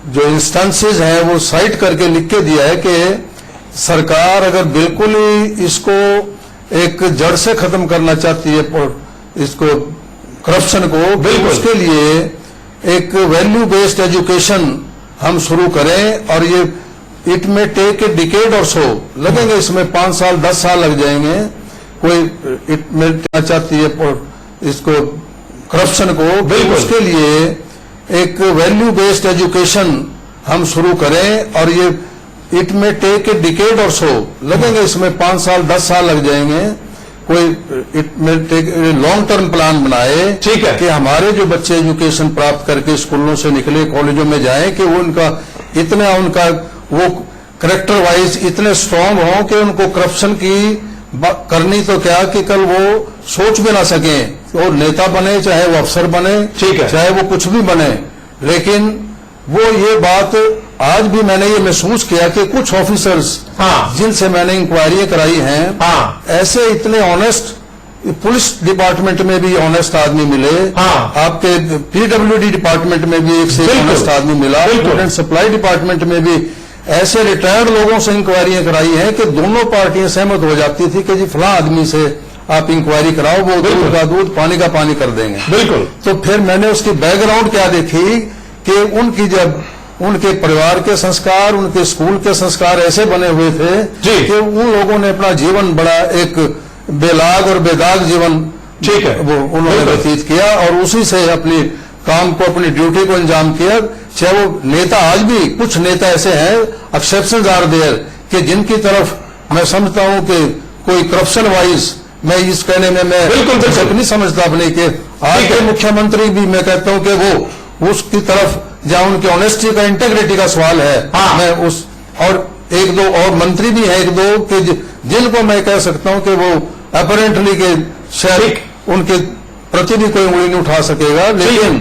जो इंस्टेंसेस हैं वो साइट करके लिख के दिया है कि सरकार अगर बिल्कुल ही इसको एक जड़ से खत्म करना चाहती है, इसको करप्शन को, बिल्कुल उसके लिए एक वैल्यू बेस्ड एजुकेशन हम शुरू करें। और ये इट में टेक ए डिकेड और सो लगेंगे, इसमें 5 साल 10 साल लग जाएंगे। कोई इट में चाहती है इसको करप्शन को, बिल्कुल उसके लिए एक वैल्यू बेस्ड एजुकेशन हम शुरू करें। और ये इट में टेक ए डिकेड और सो लगेंगे, इसमें 5 साल 10 साल लग जाएंगे। कोई इट में टेक लॉन्ग टर्म प्लान बनाए, ठीक है, कि हमारे जो बच्चे एजुकेशन प्राप्त करके स्कूलों से निकले कॉलेजों में जाएं कि वो उनका वो करेक्टर वाइज इतने स्ट्रांग हों कि उनको करप्शन की करनी तो क्या कि कल वो सोच भी ना सकें। और नेता बने, चाहे वो अफसर बने, ठीक है, चाहे वो कुछ भी बने। लेकिन वो ये बात आज भी मैंने ये महसूस किया कि कुछ ऑफिसर्स जिनसे मैंने इंक्वायरी कराई हैं, ऐसे इतने ऑनेस्ट, पुलिस डिपार्टमेंट में भी ऑनेस्ट आदमी मिले, आपके पीडब्ल्यूडी डिपार्टमेंट में भी एक से ऑनेस्ट आदमी मिला, फूड एंड सप्लाई डिपार्टमेंट में भी ऐसे रिटायर्ड लोगों से इंक्वायरियां कराई हैं कि दोनों पार्टियां सहमत हो जाती थी कि जी फलां आदमी से आप इंक्वायरी कराओ, वो दूध का दूध पानी का पानी कर देंगे। बिल्कुल। तो फिर मैंने उसकी बैकग्राउंड क्या देखी कि उनकी जब उनके परिवार के संस्कार, उनके स्कूल के संस्कार ऐसे बने हुए थे कि उन लोगों ने अपना जीवन बड़ा एक बेलाग और बेदाग जीवन, ठीक है, वो उन्होंने व्यतीत किया और उसी से अपनी काम को, अपनी ड्यूटी को अंजाम किया। चाहे वो नेता, आज भी कुछ नेता ऐसे हैं, एक्सेप्शंस आर देयर, कि जिनकी तरफ मैं समझता हूं कि कोई करप्शन वाइज, मैं इस कहने में मैं बिल्कुल नहीं समझता अपने के आज के मुख्यमंत्री भी मैं कहता हूं कि वो उसकी तरफ जहां उनकी ऑनेस्टी का, इंटेग्रिटी का सवाल है, मैं उस, और एक दो और मंत्री भी हैं, एक दो कि जिनको मैं कह सकता हूं कि वो अपरेंटली के शायद उनके प्रति भी कोई उंगली नहीं उठा सकेगा। लेकिन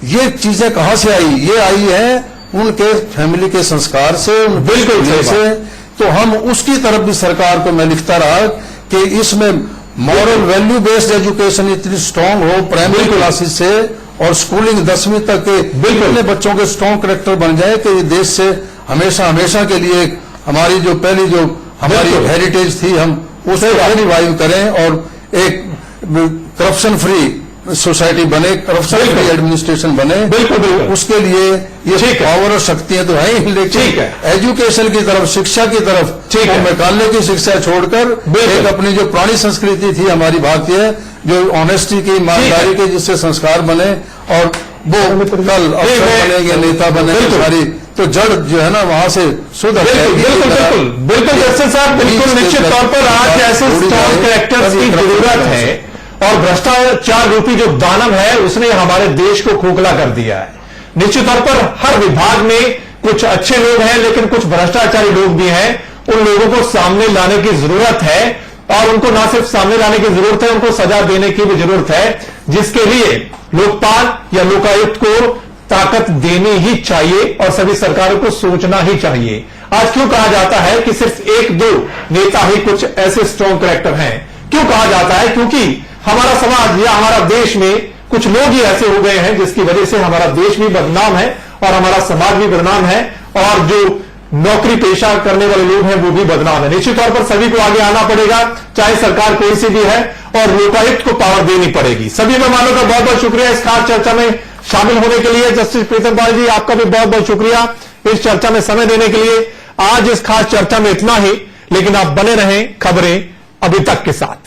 ये चीजें कहां से आई? ये आई है उनके फैमिली के संस्कार से, बिल्कुल से। तो हम उसकी तरफ भी सरकार को मैं लिखता रहा कि इसमें मॉरल वैल्यू बेस्ड एजुकेशन इतनी स्ट्रांग हो, प्राइमरी क्लासेस से और स्कूलिंग 10वीं तक के बिल्कुल बच्चों के स्ट्रांग करेक्टर बन जाए कि ये देश से हमेशा हमेशा के लिए हमारी जो पहली जो हमारी हेरिटेज थी हम उसे रिवाइव करें और एक करप्शन फ्री सोसाइटी बने, करप्शन फ्री एडमिनिस्ट्रेशन बने। बिल्कुल, उसके लिए ये पावर और शक्तियां तो है ही, लेकिन एजुकेशन की तरफ, शिक्षा की तरफ मैकाले की शिक्षा छोड़कर एक अपनी जो पुरानी संस्कृति थी हमारी भारतीय, जो ऑनेस्टी की, ईमानदारी के जिससे संस्कार बने और वो कल अफसर बनेंगे, नेता बनेंगे, सारी तो जड़ जो है ना वहां से शुद्ध। बिल्कुल जैसे साहब, बिल्कुल निश्चित तौर पर आज ऐसे स्ट्रॉन्ग कैरेक्टर्स की जरूरत है और भ्रष्टाचार रूपी जो दानव है उसने हमारे देश को खोखला कर दिया है। निश्चित तौर पर हर विभाग में कुछ अच्छे लोग हैं लेकिन कुछ भ्रष्टाचारी लोग भी हैं। उन लोगों को सामने लाने की जरूरत है और उनको ना सिर्फ सामने लाने की जरूरत है, उनको सजा देने की भी जरूरत है, जिसके लिए लोकपाल या लोकायुक्त को ताकत देनी ही चाहिए और सभी सरकारों को सोचना ही चाहिए। आज क्यों कहा जाता है कि सिर्फ एक दो नेता ही कुछ ऐसे स्ट्रॉन्ग कैरेक्टर हैं? क्यों कहा जाता है? क्योंकि हमारा समाज या हमारा देश में कुछ लोग ही ऐसे हो गए हैं जिसकी वजह से हमारा देश भी बदनाम है और हमारा समाज भी बदनाम है, और जो नौकरी पेशा करने वाले लोग हैं वो भी बदनाम है। निश्चित तौर पर सभी को आगे आना पड़ेगा, चाहे सरकार कोई सी भी है, और लोकायुक्त को पावर देनी पड़ेगी। सभी मेहमानों का बहुत बहुत शुक्रिया इस खास चर्चा में शामिल होने के लिए। जस्टिस प्रीतम पाल जी, आपका भी बहुत बहुत शुक्रिया इस चर्चा में समय देने के लिए। आज इस खास चर्चा में इतना ही, लेकिन आप बने रहें खबरें अभी तक के साथ।